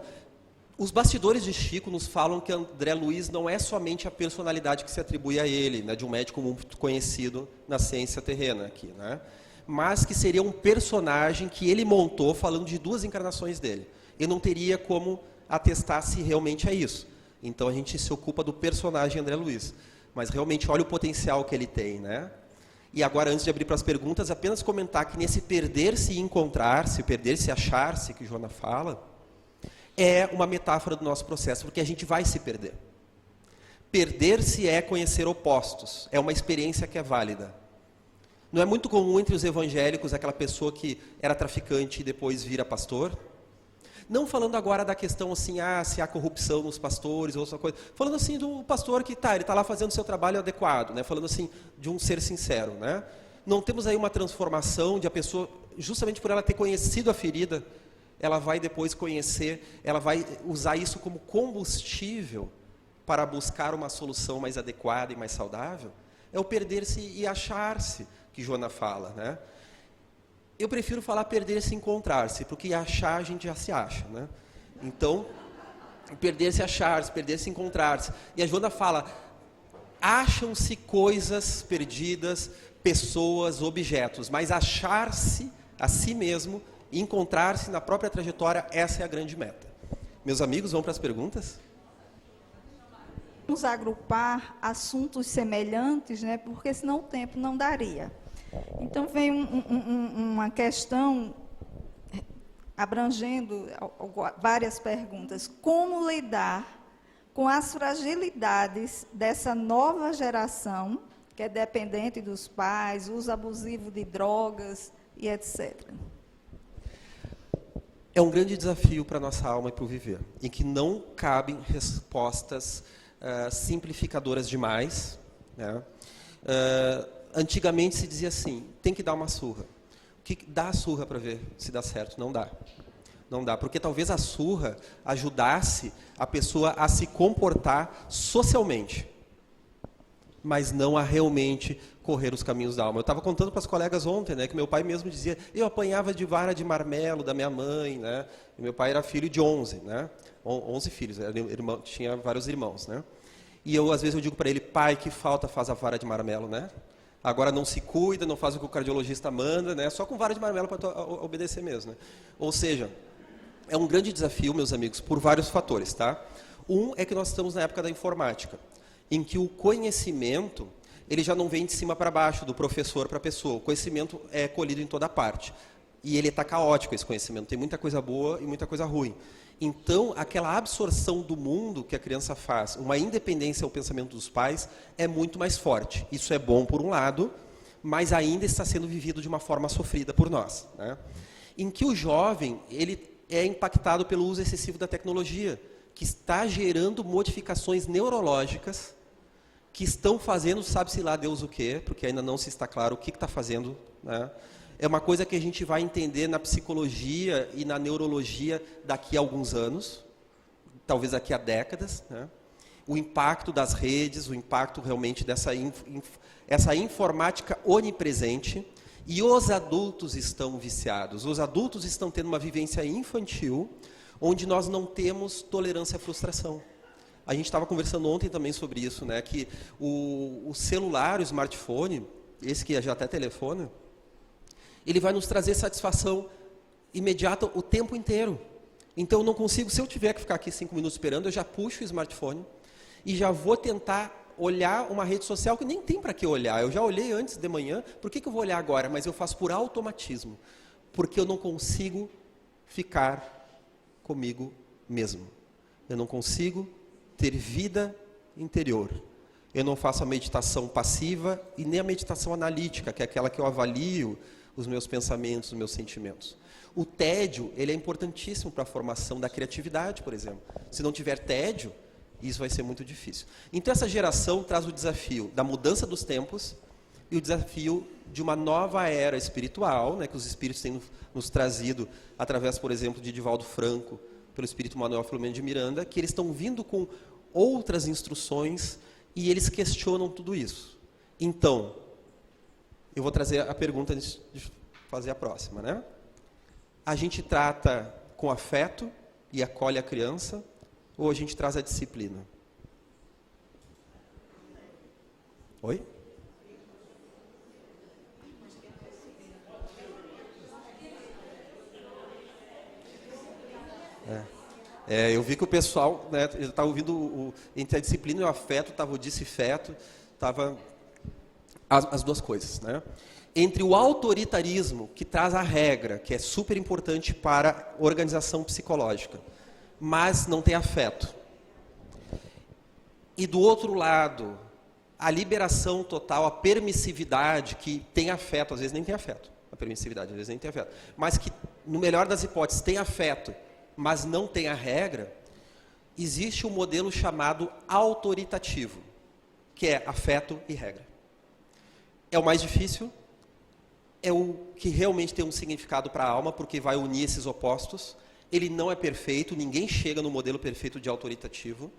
Os bastidores de Chico nos falam que André Luiz não é somente a personalidade que se atribui a ele, né, de um médico muito conhecido na ciência terrena aqui, né, mas que seria um personagem que ele montou falando de 2 encarnações dele. E não teria como atestar se realmente é isso. Então a gente se ocupa do personagem André Luiz. Mas realmente olha o potencial que ele tem, né? E agora, antes de abrir para as perguntas, apenas comentar que nesse perder-se e encontrar-se, perder-se e achar-se, que Joana fala, é uma metáfora do nosso processo, porque a gente vai se perder. Perder-se é conhecer opostos, é uma experiência que é válida. Não é muito comum entre os evangélicos aquela pessoa que era traficante e depois vira pastor? Não falando agora da questão assim, se há corrupção nos pastores ou outra coisa. Falando assim do pastor que ele está lá fazendo o seu trabalho adequado, né? Falando assim de um ser sincero, né? Não temos aí uma transformação de a pessoa, justamente por ela ter conhecido a ferida, ela vai depois conhecer, ela vai usar isso como combustível para buscar uma solução mais adequada e mais saudável. É o perder-se e achar-se, que Joana fala, né? Eu prefiro falar perder-se e encontrar-se, porque achar a gente já se acha, né? Então, perder-se e achar-se, perder-se e encontrar-se. E a Joana fala, acham-se coisas perdidas, pessoas, objetos, mas achar-se a si mesmo, encontrar-se na própria trajetória, essa é a grande meta. Meus amigos, vamos para as perguntas? Vamos agrupar assuntos semelhantes, né? Porque senão o tempo não daria. Então, vem uma questão abrangendo várias perguntas. Como lidar com as fragilidades dessa nova geração, que é dependente dos pais, uso abusivo de drogas e etc.? É um grande desafio para a nossa alma e para o viver, em que não cabem respostas simplificadoras demais, né? Antigamente se dizia assim, tem que dar uma surra. Dá a surra para ver se dá certo. Não dá. Não dá, porque talvez a surra ajudasse a pessoa a se comportar socialmente, mas não a realmente correr os caminhos da alma. Eu estava contando para as colegas ontem, né, que meu pai mesmo dizia, eu apanhava de vara de marmelo da minha mãe, né, e meu pai era filho de 11, né, 11 filhos, tinha vários irmãos, né, e às vezes eu digo para ele, pai, que falta faz a vara de marmelo, né, agora não se cuida, não faz o que o cardiologista manda, né, só com vara de marmelo para obedecer mesmo, né, ou seja, é um grande desafio, meus amigos, por vários fatores, tá? Um é que nós estamos na época da informática, em que o conhecimento, ele já não vem de cima para baixo, do professor para a pessoa. O conhecimento é colhido em toda parte. E ele está caótico, esse conhecimento. Tem muita coisa boa e muita coisa ruim. Então, aquela absorção do mundo que a criança faz, uma independência ao pensamento dos pais, é muito mais forte. Isso é bom por um lado, mas ainda está sendo vivido de uma forma sofrida por nós, né? Em que o jovem, ele é impactado pelo uso excessivo da tecnologia, que está gerando modificações neurológicas, que estão fazendo, sabe-se lá Deus o quê, porque ainda não se está claro o que está fazendo, né? É uma coisa que a gente vai entender na psicologia e na neurologia daqui a alguns anos, talvez daqui a décadas, né? O impacto das redes, o impacto realmente dessa essa informática onipresente, e os adultos estão viciados, os adultos estão tendo uma vivência infantil, onde nós não temos tolerância à frustração. A gente estava conversando ontem também sobre isso, né? Que o celular, o smartphone, esse que já até telefona, ele vai nos trazer satisfação imediata o tempo inteiro. Então eu não consigo, se eu tiver que ficar aqui 5 minutos esperando, eu já puxo o smartphone e já vou tentar olhar uma rede social que nem tem para que olhar. Eu já olhei antes de manhã, por que eu vou olhar agora? Mas eu faço por automatismo, porque eu não consigo ficar comigo mesmo. Eu não consigo ter vida interior. Eu não faço a meditação passiva e nem a meditação analítica, que é aquela que eu avalio os meus pensamentos, os meus sentimentos. O tédio, ele é importantíssimo para a formação da criatividade, por exemplo. Se não tiver tédio, isso vai ser muito difícil. Então essa geração traz o desafio da mudança dos tempos e o desafio de uma nova era espiritual, né, que os espíritos têm nos trazido através, por exemplo, de Divaldo Franco, pelo espírito Manuel Filomeno de Miranda, que eles estão vindo com outras instruções e eles questionam tudo isso. Então, Eu vou trazer a pergunta antes de fazer a próxima, né? A gente trata com afeto e acolhe a criança, ou a gente traz a disciplina? Oi? Eu vi que o pessoal, né, está ouvindo entre a disciplina e o afeto, estava o disse-feto, estava as duas coisas, né? Entre o autoritarismo, que traz a regra, que é super importante para a organização psicológica, mas não tem afeto. E do outro lado, a liberação total, a permissividade, que tem afeto, às vezes nem tem afeto, a permissividade, às vezes nem tem afeto, mas que, no melhor das hipóteses, tem afeto, mas não tem a regra, existe um modelo chamado autoritativo, que é afeto e regra. É o mais difícil, é o que realmente tem um significado para a alma, porque vai unir esses opostos. Ele não é perfeito, ninguém chega no modelo perfeito de autoritativo,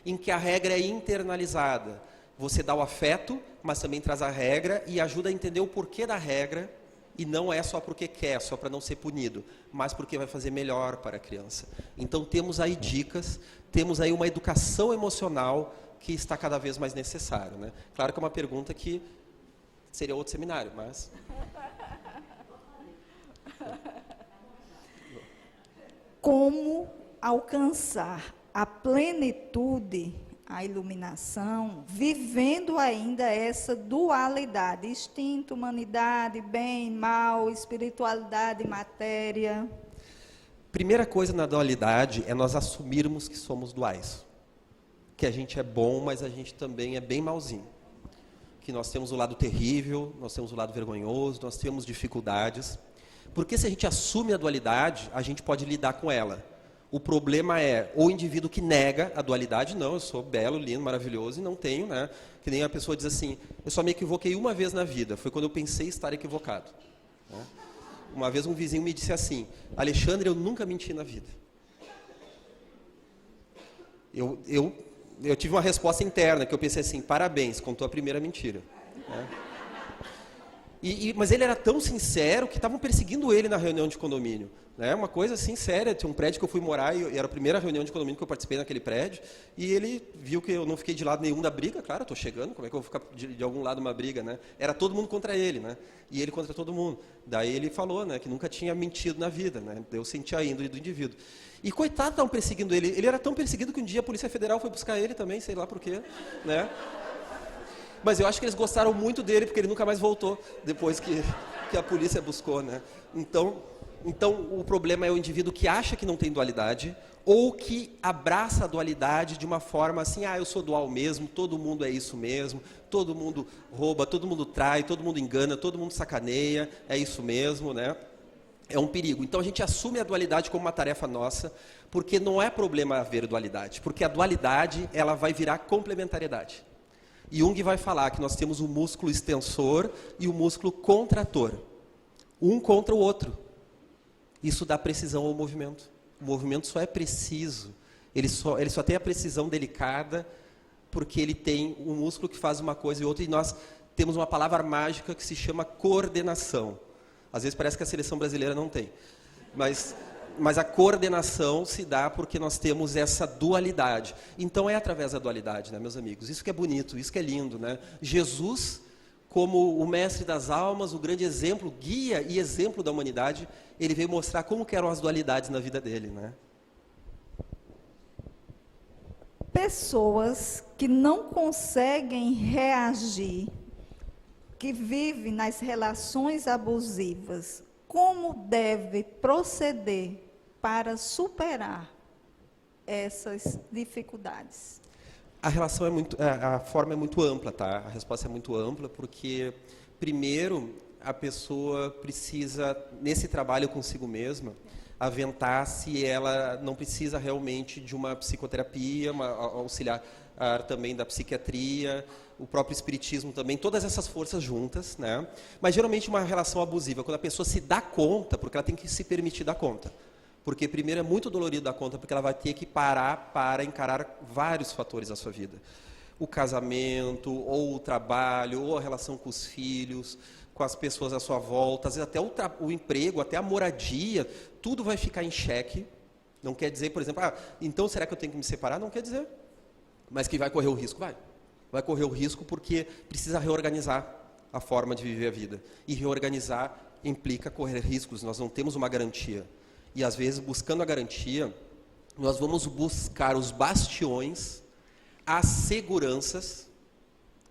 em que a regra é internalizada. Você dá o afeto, mas também traz a regra e ajuda a entender o porquê da regra, e não é só porque quer, só para não ser punido, mas porque vai fazer melhor para a criança. Então temos aí dicas, temos aí uma educação emocional que está cada vez mais necessária, né? Claro que é uma pergunta que seria outro seminário, mas... Como alcançar a plenitude, a iluminação, vivendo ainda essa dualidade, instinto, humanidade, bem, mal, espiritualidade, matéria? Primeira coisa na dualidade é nós assumirmos que somos duais. Que a gente é bom, mas a gente também é bem malzinho. Que nós temos o lado terrível, nós temos o lado vergonhoso, nós temos dificuldades. Porque se a gente assume a dualidade, a gente pode lidar com ela. O problema é o indivíduo que nega a dualidade. Não, eu sou belo, lindo, maravilhoso e não tenho, né? Que nem a pessoa diz assim, eu só me equivoquei uma vez na vida, foi quando eu pensei estar equivocado. Né? Uma vez um vizinho me disse assim, Alexandre, eu nunca menti na vida. Eu tive uma resposta interna, que eu pensei assim, parabéns, contou a primeira mentira. Né? Mas ele era tão sincero que estavam perseguindo ele na reunião de condomínio. Né? Uma coisa assim séria, tinha um prédio que eu fui morar e era a primeira reunião de condomínio que eu participei naquele prédio, e ele viu que eu não fiquei de lado nenhum da briga, claro, estou chegando, como é que eu vou ficar de algum lado uma briga, né? Era todo mundo contra ele, né? E ele contra todo mundo. Daí ele falou, né, que nunca tinha mentido na vida, né? Eu senti a índole do indivíduo. E coitado, estavam perseguindo ele. Ele era tão perseguido que um dia a Polícia Federal foi buscar ele também, sei lá por quê, né? Mas eu acho que eles gostaram muito dele, porque ele nunca mais voltou, depois que a polícia buscou, né? Então, o problema é o indivíduo que acha que não tem dualidade, ou que abraça a dualidade de uma forma assim, eu sou dual mesmo, todo mundo é isso mesmo, todo mundo rouba, todo mundo trai, todo mundo engana, todo mundo sacaneia, é isso mesmo, né? É um perigo. Então a gente assume a dualidade como uma tarefa nossa, porque não é problema haver dualidade, porque a dualidade ela vai virar complementariedade. Jung vai falar que nós temos o músculo extensor e o músculo contrator. Um contra o outro. Isso dá precisão ao movimento. O movimento só é preciso. Ele só tem a precisão delicada porque ele tem um músculo que faz uma coisa e outra. E nós temos uma palavra mágica que se chama coordenação. Às vezes parece que a seleção brasileira não tem. Mas a coordenação se dá porque nós temos essa dualidade. Então é através da dualidade, né, meus amigos? Isso que é bonito, isso que é lindo, né? Jesus, como o mestre das almas, o grande exemplo, guia e exemplo da humanidade, ele veio mostrar como que eram as dualidades na vida dele, né? Pessoas que não conseguem reagir, que vivem nas relações abusivas, como deve proceder para superar essas dificuldades? A forma é muito ampla, tá? A resposta é muito ampla, porque, primeiro, a pessoa precisa, nesse trabalho consigo mesma, aventar se ela não precisa realmente de uma psicoterapia, auxiliar também da psiquiatria, o próprio espiritismo também, todas essas forças juntas, né? Mas geralmente uma relação abusiva, quando a pessoa se dá conta, porque ela tem que se permitir dar conta. Porque primeiro é muito dolorido dar conta, porque ela vai ter que parar para encarar vários fatores da sua vida. O casamento, ou o trabalho, ou a relação com os filhos, com as pessoas à sua volta, às vezes até o emprego, até a moradia, tudo vai ficar em xeque. Não quer dizer, por exemplo, então será que eu tenho que me separar? Não quer dizer. Mas que vai correr o risco? Vai. Vai correr o risco porque precisa reorganizar a forma de viver a vida. E reorganizar implica correr riscos, nós não temos uma garantia. E às vezes, buscando a garantia, nós vamos buscar os bastiões, as seguranças,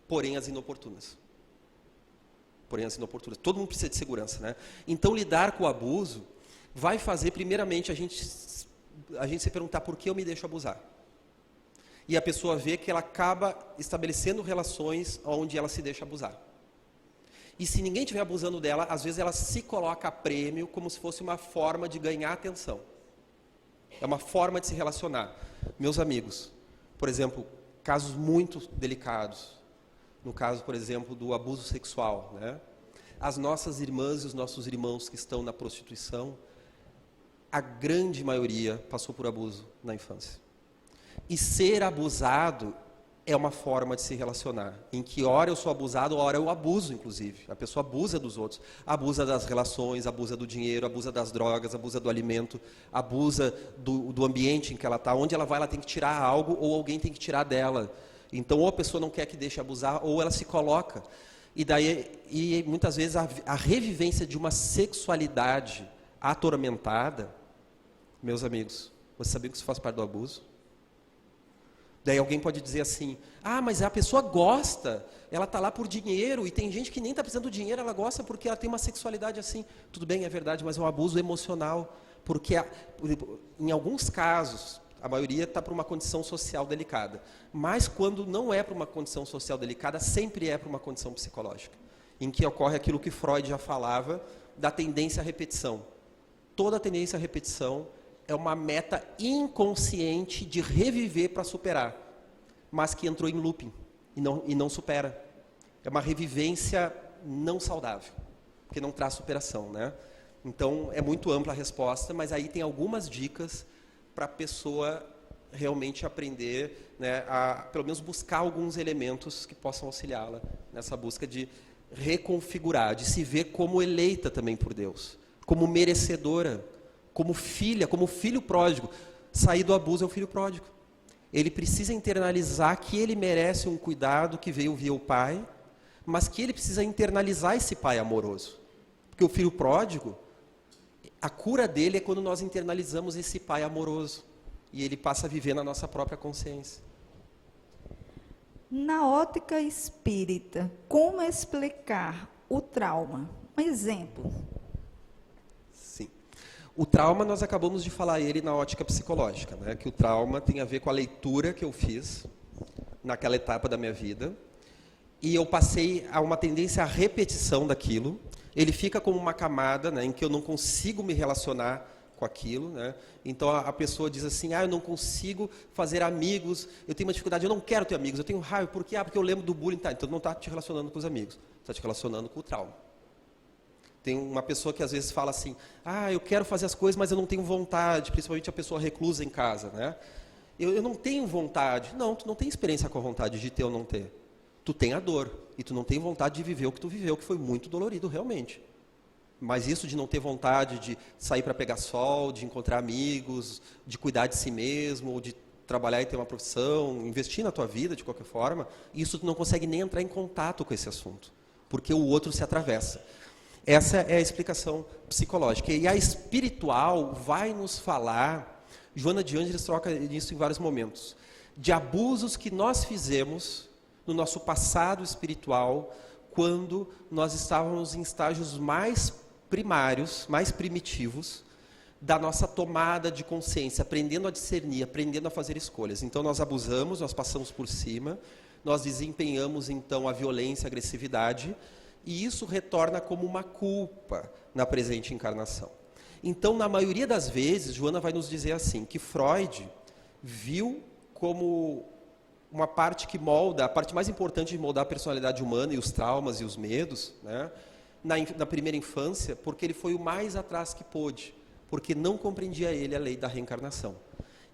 porém as inoportunas. Todo mundo precisa de segurança, né? Então, lidar com o abuso vai fazer, primeiramente, a gente se perguntar por que eu me deixo abusar. E a pessoa vê que ela acaba estabelecendo relações onde ela se deixa abusar. E se ninguém estiver abusando dela, às vezes ela se coloca a prêmio como se fosse uma forma de ganhar atenção. É uma forma de se relacionar. Meus amigos, por exemplo, casos muito delicados. No caso, por exemplo, do abuso sexual, né? As nossas irmãs e os nossos irmãos que estão na prostituição, a grande maioria passou por abuso na infância. E ser abusado é uma forma de se relacionar, em que hora eu sou abusado, hora eu abuso, inclusive. A pessoa abusa dos outros, abusa das relações, abusa do dinheiro, abusa das drogas, abusa do alimento, abusa do ambiente em que ela está. Onde ela vai, ela tem que tirar algo ou alguém tem que tirar dela. Então, ou a pessoa não quer que deixe abusar, ou ela se coloca. E muitas vezes a revivência de uma sexualidade atormentada, meus amigos, você sabia que isso faz parte do abuso? Daí alguém pode dizer assim, mas a pessoa gosta, ela está lá por dinheiro, e tem gente que nem está precisando do dinheiro, ela gosta porque ela tem uma sexualidade assim. Tudo bem, é verdade, mas é um abuso emocional, porque em alguns casos, a maioria está por uma condição social delicada, mas quando não é por uma condição social delicada, sempre é por uma condição psicológica, em que ocorre aquilo que Freud já falava, da tendência à repetição. Toda tendência à repetição é uma meta inconsciente de reviver para superar, mas que entrou em looping e não supera. É uma revivência não saudável, porque não traz superação, né? Então, é muito ampla a resposta, mas aí tem algumas dicas para a pessoa realmente aprender, né, a pelo menos buscar alguns elementos que possam auxiliá-la nessa busca de reconfigurar, de se ver como eleita também por Deus, como merecedora, como filha, como filho pródigo. Sair do abuso é o filho pródigo. Ele precisa internalizar que ele merece um cuidado que veio via o pai, mas que ele precisa internalizar esse pai amoroso. Porque o filho pródigo, a cura dele é quando nós internalizamos esse pai amoroso. E ele passa a viver na nossa própria consciência. Na ótica espírita, como explicar o trauma? Um exemplo. O trauma, nós acabamos de falar ele na ótica psicológica, né? Que o trauma tem a ver com a leitura que eu fiz naquela etapa da minha vida, e eu passei a uma tendência à repetição daquilo. Ele fica como uma camada, né, em que eu não consigo me relacionar com aquilo, né? Então a pessoa diz assim, eu não consigo fazer amigos, eu tenho uma dificuldade, eu não quero ter amigos, eu tenho raiva, por quê? Porque eu lembro do bullying, então não está te relacionando com os amigos, está te relacionando com o trauma. Tem uma pessoa que às vezes fala assim, eu quero fazer as coisas, mas eu não tenho vontade, principalmente a pessoa reclusa em casa, né? Eu não tenho vontade. Não, tu não tem experiência com a vontade de ter ou não ter. Tu tem a dor, e tu não tem vontade de viver o que tu viveu, que foi muito dolorido, realmente. Mas isso de não ter vontade de sair para pegar sol, de encontrar amigos, de cuidar de si mesmo, ou de trabalhar e ter uma profissão, investir na tua vida de qualquer forma, isso tu não consegue nem entrar em contato com esse assunto, porque o outro se atravessa. Essa é a explicação psicológica. E a espiritual vai nos falar, Joana de Ângeles troca isso em vários momentos, de abusos que nós fizemos no nosso passado espiritual, quando nós estávamos em estágios mais primários, mais primitivos, da nossa tomada de consciência, aprendendo a discernir, aprendendo a fazer escolhas. Então nós abusamos, nós passamos por cima, nós desempenhamos então a violência, a agressividade, e isso retorna como uma culpa na presente encarnação. Então, na maioria das vezes, Joana vai nos dizer assim, que Freud viu como uma parte que molda, a parte mais importante de moldar a personalidade humana e os traumas e os medos, né, na primeira infância, porque ele foi o mais atrás que pôde, porque não compreendia ele a lei da reencarnação,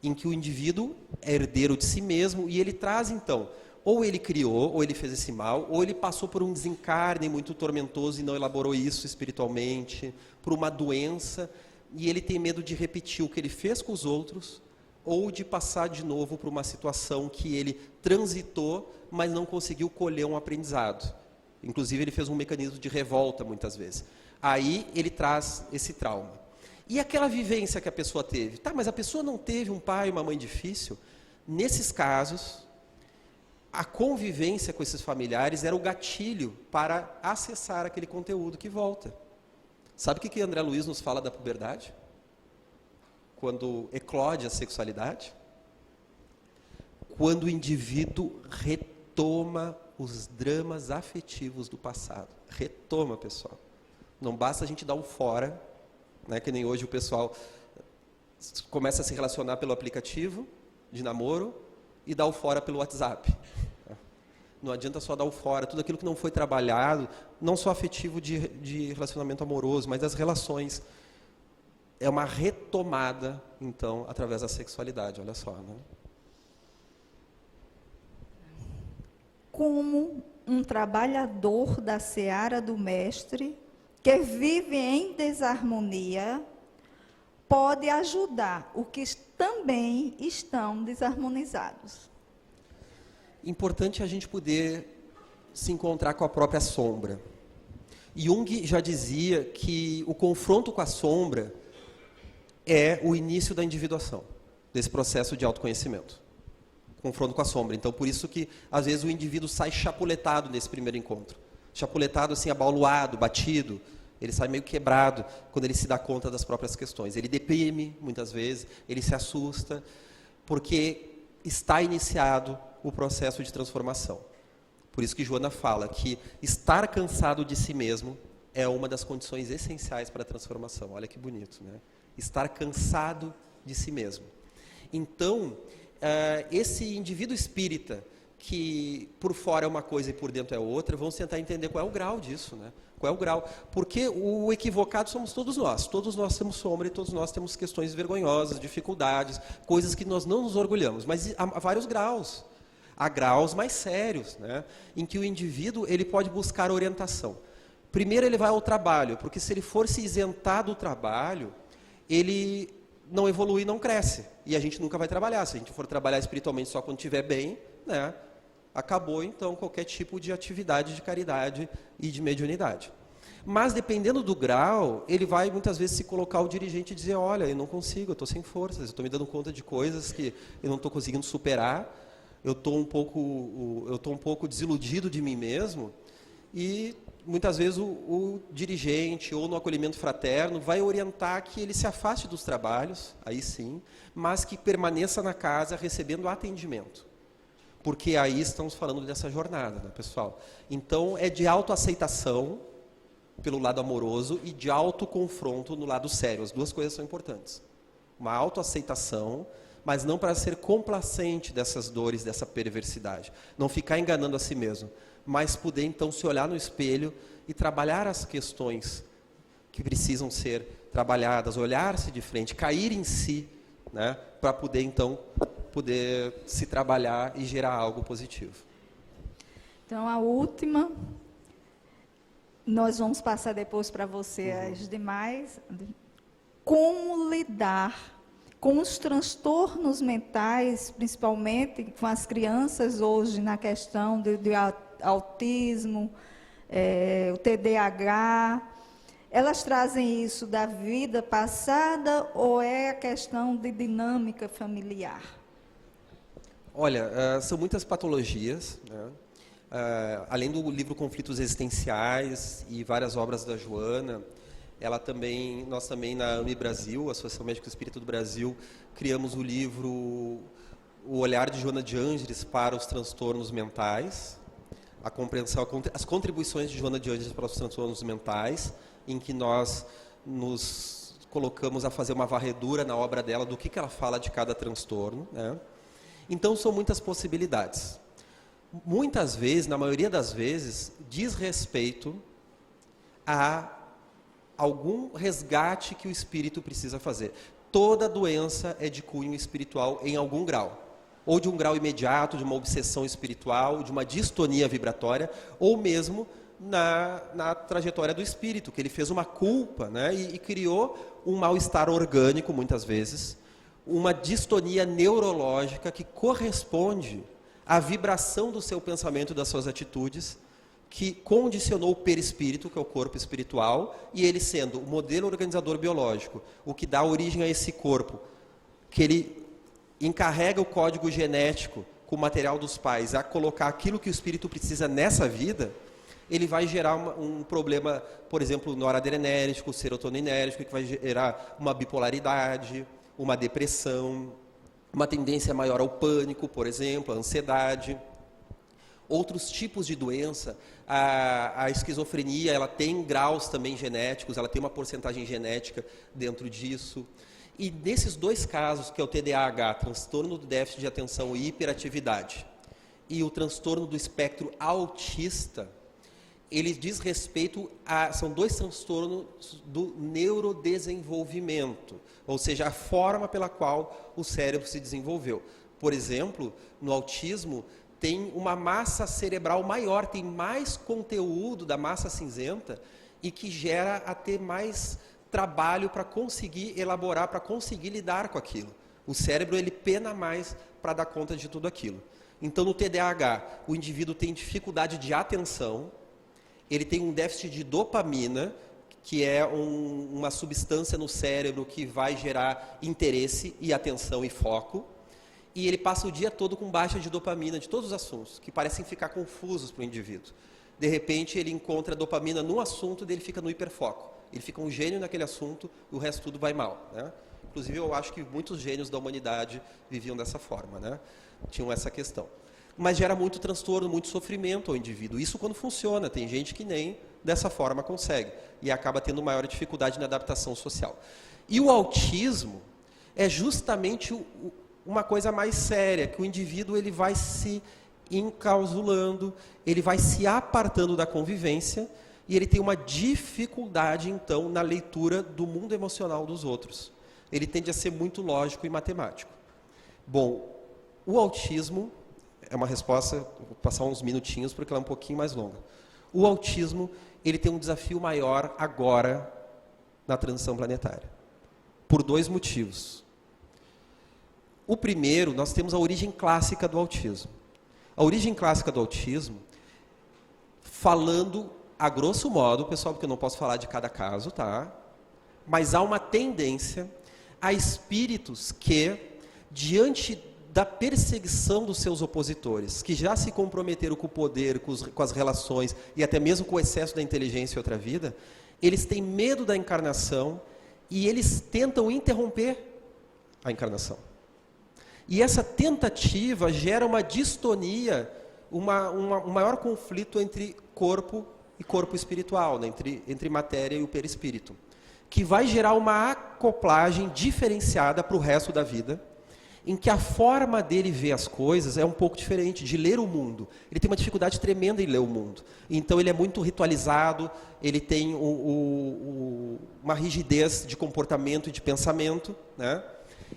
em que o indivíduo é herdeiro de si mesmo, e ele traz, então, ou ele criou, ou ele fez esse mal, ou ele passou por um desencarne muito tormentoso e não elaborou isso espiritualmente, por uma doença, e ele tem medo de repetir o que ele fez com os outros, ou de passar de novo por uma situação que ele transitou, mas não conseguiu colher um aprendizado. Inclusive, ele fez um mecanismo de revolta, muitas vezes. Aí, ele traz esse trauma. E aquela vivência que a pessoa teve? Tá, mas a pessoa não teve um pai e uma mãe difícil? Nesses casos, a convivência com esses familiares era o gatilho para acessar aquele conteúdo que volta. Sabe o que André Luiz nos fala da puberdade? Quando eclode a sexualidade? Quando o indivíduo retoma os dramas afetivos do passado. Retoma, pessoal. Não basta a gente dar um fora, né, que nem hoje o pessoal começa a se relacionar pelo aplicativo de namoro e dá o fora pelo WhatsApp. Não adianta só dar o fora, tudo aquilo que não foi trabalhado, não só afetivo de relacionamento amoroso, mas das relações. É uma retomada, então, através da sexualidade, olha só. Né? Como um trabalhador da seara do mestre, que vive em desarmonia, pode ajudar os que também estão desarmonizados. Importante a gente poder se encontrar com a própria sombra. Jung já dizia que o confronto com a sombra é o início da individuação, desse processo de autoconhecimento. Confronto com a sombra. Então, por isso que, às vezes, o indivíduo sai chapuletado nesse primeiro encontro. Chapuletado, assim, abauluado, batido. Ele sai meio quebrado quando ele se dá conta das próprias questões. Ele deprime, muitas vezes, ele se assusta, porque está iniciado o processo de transformação. Por isso que Joana fala que estar cansado de si mesmo é uma das condições essenciais para a transformação. Olha que bonito, né? Estar cansado de si mesmo. Então, esse indivíduo espírita, que por fora é uma coisa e por dentro é outra, vamos tentar entender qual é o grau disso, né? Qual é o grau? Porque o equivocado somos todos nós. Todos nós temos sombra e todos nós temos questões vergonhosas, dificuldades, coisas que nós não nos orgulhamos. Mas há vários graus. Há graus mais sérios, né? Em que o indivíduo ele pode buscar orientação. Primeiro ele vai ao trabalho, porque se ele for se isentar do trabalho, ele não evolui, não cresce. E a gente nunca vai trabalhar. Se a gente for trabalhar espiritualmente só quando estiver bem, né? Acabou, então, qualquer tipo de atividade de caridade e de mediunidade. Mas, dependendo do grau, ele vai, muitas vezes, se colocar o dirigente e dizer, olha, eu não consigo, eu estou sem forças, eu estou me dando conta de coisas que eu não estou conseguindo superar, eu estou um pouco desiludido de mim mesmo, e, muitas vezes, o dirigente, ou no acolhimento fraterno, vai orientar que ele se afaste dos trabalhos, aí sim, mas que permaneça na casa recebendo atendimento. Porque aí estamos falando dessa jornada, né, pessoal? Então, é de autoaceitação pelo lado amoroso e de autoconfronto no lado sério. As duas coisas são importantes. Uma autoaceitação, mas não para ser complacente dessas dores, dessa perversidade. Não ficar enganando a si mesmo, mas poder, então, se olhar no espelho e trabalhar as questões que precisam ser trabalhadas, olhar-se de frente, cair em si, né, para poder, então, se trabalhar e gerar algo positivo. Então, a última, nós vamos passar depois para você as demais. Como lidar com os transtornos mentais, principalmente com as crianças hoje, na questão do autismo, o TDAH, elas trazem isso da vida passada ou é a questão de dinâmica familiar? Olha, são muitas patologias, né? Além do livro Conflitos Existenciais e várias obras da Joana, nós também na AME Brasil, Associação Médico Espírita do Brasil, criamos o livro O Olhar de Joana de Ângeles para os Transtornos Mentais, a compreensão, as contribuições de Joana de Ângeles para os transtornos mentais, em que nós nos colocamos a fazer uma varredura na obra dela do que ela fala de cada transtorno, né? Então, são muitas possibilidades. Muitas vezes, na maioria das vezes, diz respeito a algum resgate que o espírito precisa fazer. Toda doença é de cunho espiritual em algum grau. ou de um grau imediato, de uma obsessão espiritual, de uma distonia vibratória, ou mesmo na trajetória do espírito, que ele fez uma culpa, né, e criou um mal-estar orgânico, muitas vezes, uma distonia neurológica que corresponde à vibração do seu pensamento e das suas atitudes, que condicionou o perispírito, que é o corpo espiritual, e ele sendo o modelo organizador biológico, o que dá origem a esse corpo, que ele encarrega o código genético com o material dos pais a colocar aquilo que o espírito precisa nessa vida, ele vai gerar um problema, por exemplo, noradrenérgico, serotoninérgico, que vai gerar uma bipolaridade, uma depressão, uma tendência maior ao pânico, por exemplo, a ansiedade. Outros tipos de doença, a esquizofrenia, ela tem graus também genéticos, ela tem uma porcentagem genética dentro disso. E nesses dois casos, que é o TDAH, transtorno do déficit de atenção e hiperatividade, e o transtorno do espectro autista, ele diz respeito são dois transtornos do neurodesenvolvimento, ou seja, a forma pela qual o cérebro se desenvolveu. Por exemplo, no autismo, tem uma massa cerebral maior, tem mais conteúdo da massa cinzenta e que gera a ter mais trabalho para conseguir elaborar, para conseguir lidar com aquilo. O cérebro, ele pena mais para dar conta de tudo aquilo. Então, no TDAH, o indivíduo tem dificuldade de atenção, ele tem um déficit de dopamina, que é uma substância no cérebro que vai gerar interesse e atenção e foco. E ele passa o dia todo com baixa de dopamina de todos os assuntos, que parecem ficar confusos para o indivíduo. De repente, ele encontra dopamina num assunto, ele fica no hiperfoco. Ele fica um gênio naquele assunto, e o resto tudo vai mal, né? Inclusive, eu acho que muitos gênios da humanidade viviam dessa forma, né? Tinham essa questão. Mas gera muito transtorno, muito sofrimento ao indivíduo. Isso quando funciona. Tem gente que nem dessa forma consegue. E acaba tendo maior dificuldade na adaptação social. E o autismo é justamente uma coisa mais séria, que o indivíduo ele vai se encausulando, ele vai se apartando da convivência e ele tem uma dificuldade, então, na leitura do mundo emocional dos outros. Ele tende a ser muito lógico e matemático. Bom, o autismo é uma resposta, vou passar uns minutinhos porque ela é um pouquinho mais longa. O autismo, ele tem um desafio maior agora na transição planetária, por dois motivos. O primeiro, nós temos a origem clássica do autismo. A origem clássica do autismo, falando a grosso modo, pessoal, porque eu não posso falar de cada caso, tá? Mas há uma tendência a espíritos que, diante da perseguição dos seus opositores, que já se comprometeram com o poder, com as relações e até mesmo com o excesso da inteligência em outra vida, eles têm medo da encarnação e eles tentam interromper a encarnação. E essa tentativa gera uma distonia, um maior conflito entre corpo e corpo espiritual, né? entre matéria e o perispírito, que vai gerar uma acoplagem diferenciada para o resto da vida, em que a forma dele ver as coisas é um pouco diferente, de ler o mundo. Ele tem uma dificuldade tremenda em ler o mundo. Então ele é muito ritualizado, ele tem uma rigidez de comportamento e de pensamento, né?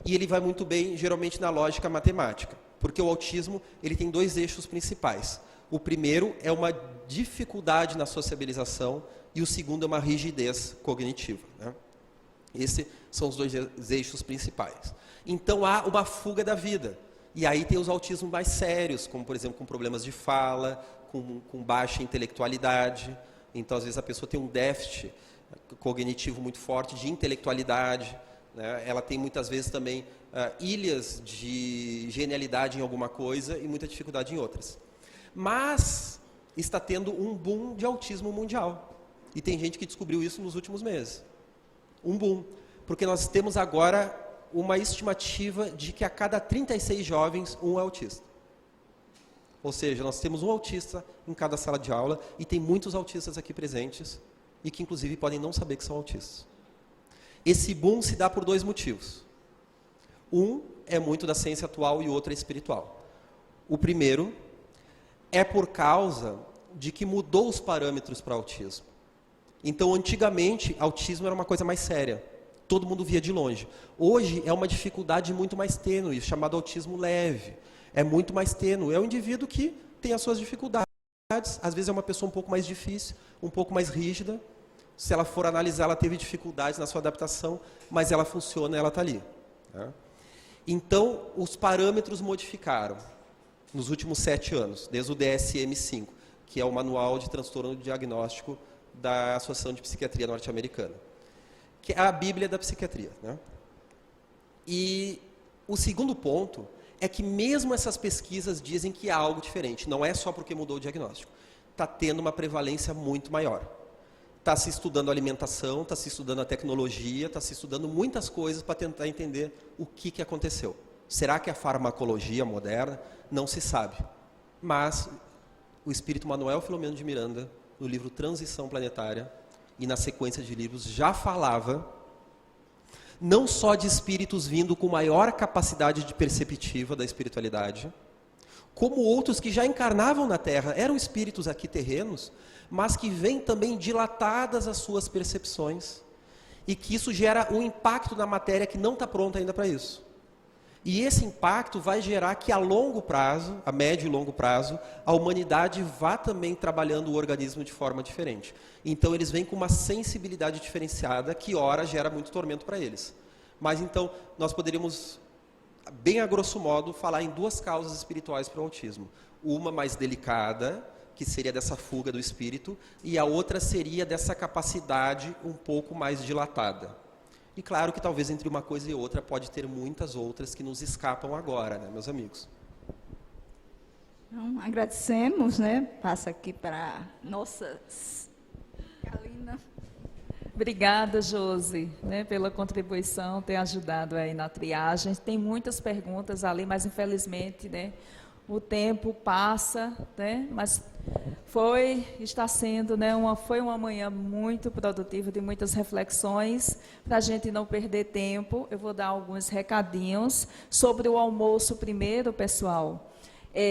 E ele vai muito bem, geralmente, na lógica matemática. Porque o autismo ele tem dois eixos principais. O primeiro é uma dificuldade na sociabilização e o segundo é uma rigidez cognitiva, né? Esses são os dois eixos principais. Então há uma fuga da vida. E aí tem os autismos mais sérios, como por exemplo com problemas de fala, com baixa intelectualidade. Então às vezes a pessoa tem um déficit cognitivo muito forte de intelectualidade, né? Ela tem muitas vezes também ilhas de genialidade em alguma coisa e muita dificuldade em outras. Mas está tendo um boom de autismo mundial. E tem gente que descobriu isso nos últimos meses. Um boom. Porque nós temos agora uma estimativa de que a cada 36 jovens, um é autista. Ou seja, nós temos um autista em cada sala de aula e tem muitos autistas aqui presentes e que inclusive podem não saber que são autistas. Esse boom se dá por dois motivos. Um é muito da ciência atual e o outro é espiritual. O primeiro é por causa de que mudou os parâmetros para autismo. Então, antigamente, autismo era uma coisa mais séria. Todo mundo via de longe. Hoje é uma dificuldade muito mais tênue, chamado autismo leve. É muito mais tênue. É um indivíduo que tem as suas dificuldades. Às vezes é uma pessoa um pouco mais difícil, um pouco mais rígida. Se ela for analisar, ela teve dificuldades na sua adaptação, mas ela funciona, ela está ali. Tá? Então, os parâmetros modificaram nos últimos 7 anos, desde o DSM-5, que é o Manual de Transtorno Diagnóstico da Associação de Psiquiatria Norte-Americana, que é a Bíblia da Psiquiatria. Né? E o segundo ponto é que mesmo essas pesquisas dizem que há algo diferente, não é só porque mudou o diagnóstico. Está tendo uma prevalência muito maior. Está se estudando a alimentação, está se estudando a tecnologia, está se estudando muitas coisas para tentar entender o que aconteceu. Será que a farmacologia moderna? Não se sabe. Mas o espírito Manuel Filomeno de Miranda, no livro Transição Planetária, e na sequência de livros, já falava não só de espíritos vindo com maior capacidade de perceptiva da espiritualidade, como outros que já encarnavam na Terra, eram espíritos aqui terrenos, mas que vêm também dilatadas as suas percepções, e que isso gera um impacto na matéria que não está pronta ainda para isso. E esse impacto vai gerar que a longo prazo, a médio e longo prazo, a humanidade vá também trabalhando o organismo de forma diferente. Então eles vêm com uma sensibilidade diferenciada que ora gera muito tormento para eles. Mas então nós poderíamos, bem a grosso modo, falar em 2 causas espirituais para o autismo. Uma mais delicada, que seria dessa fuga do espírito, e a outra seria dessa capacidade um pouco mais dilatada. E claro que talvez entre uma coisa e outra pode ter muitas outras que nos escapam agora, né, meus amigos? Então, agradecemos, né? Passa aqui para nossa Galina. Obrigada, Josi, né, pela contribuição, ter ajudado aí na triagem. Tem muitas perguntas ali, mas infelizmente, né, o tempo passa, né, mas está sendo, né, foi uma manhã muito produtiva, de muitas reflexões. Para a gente não perder tempo, eu vou dar alguns recadinhos sobre o almoço primeiro, pessoal.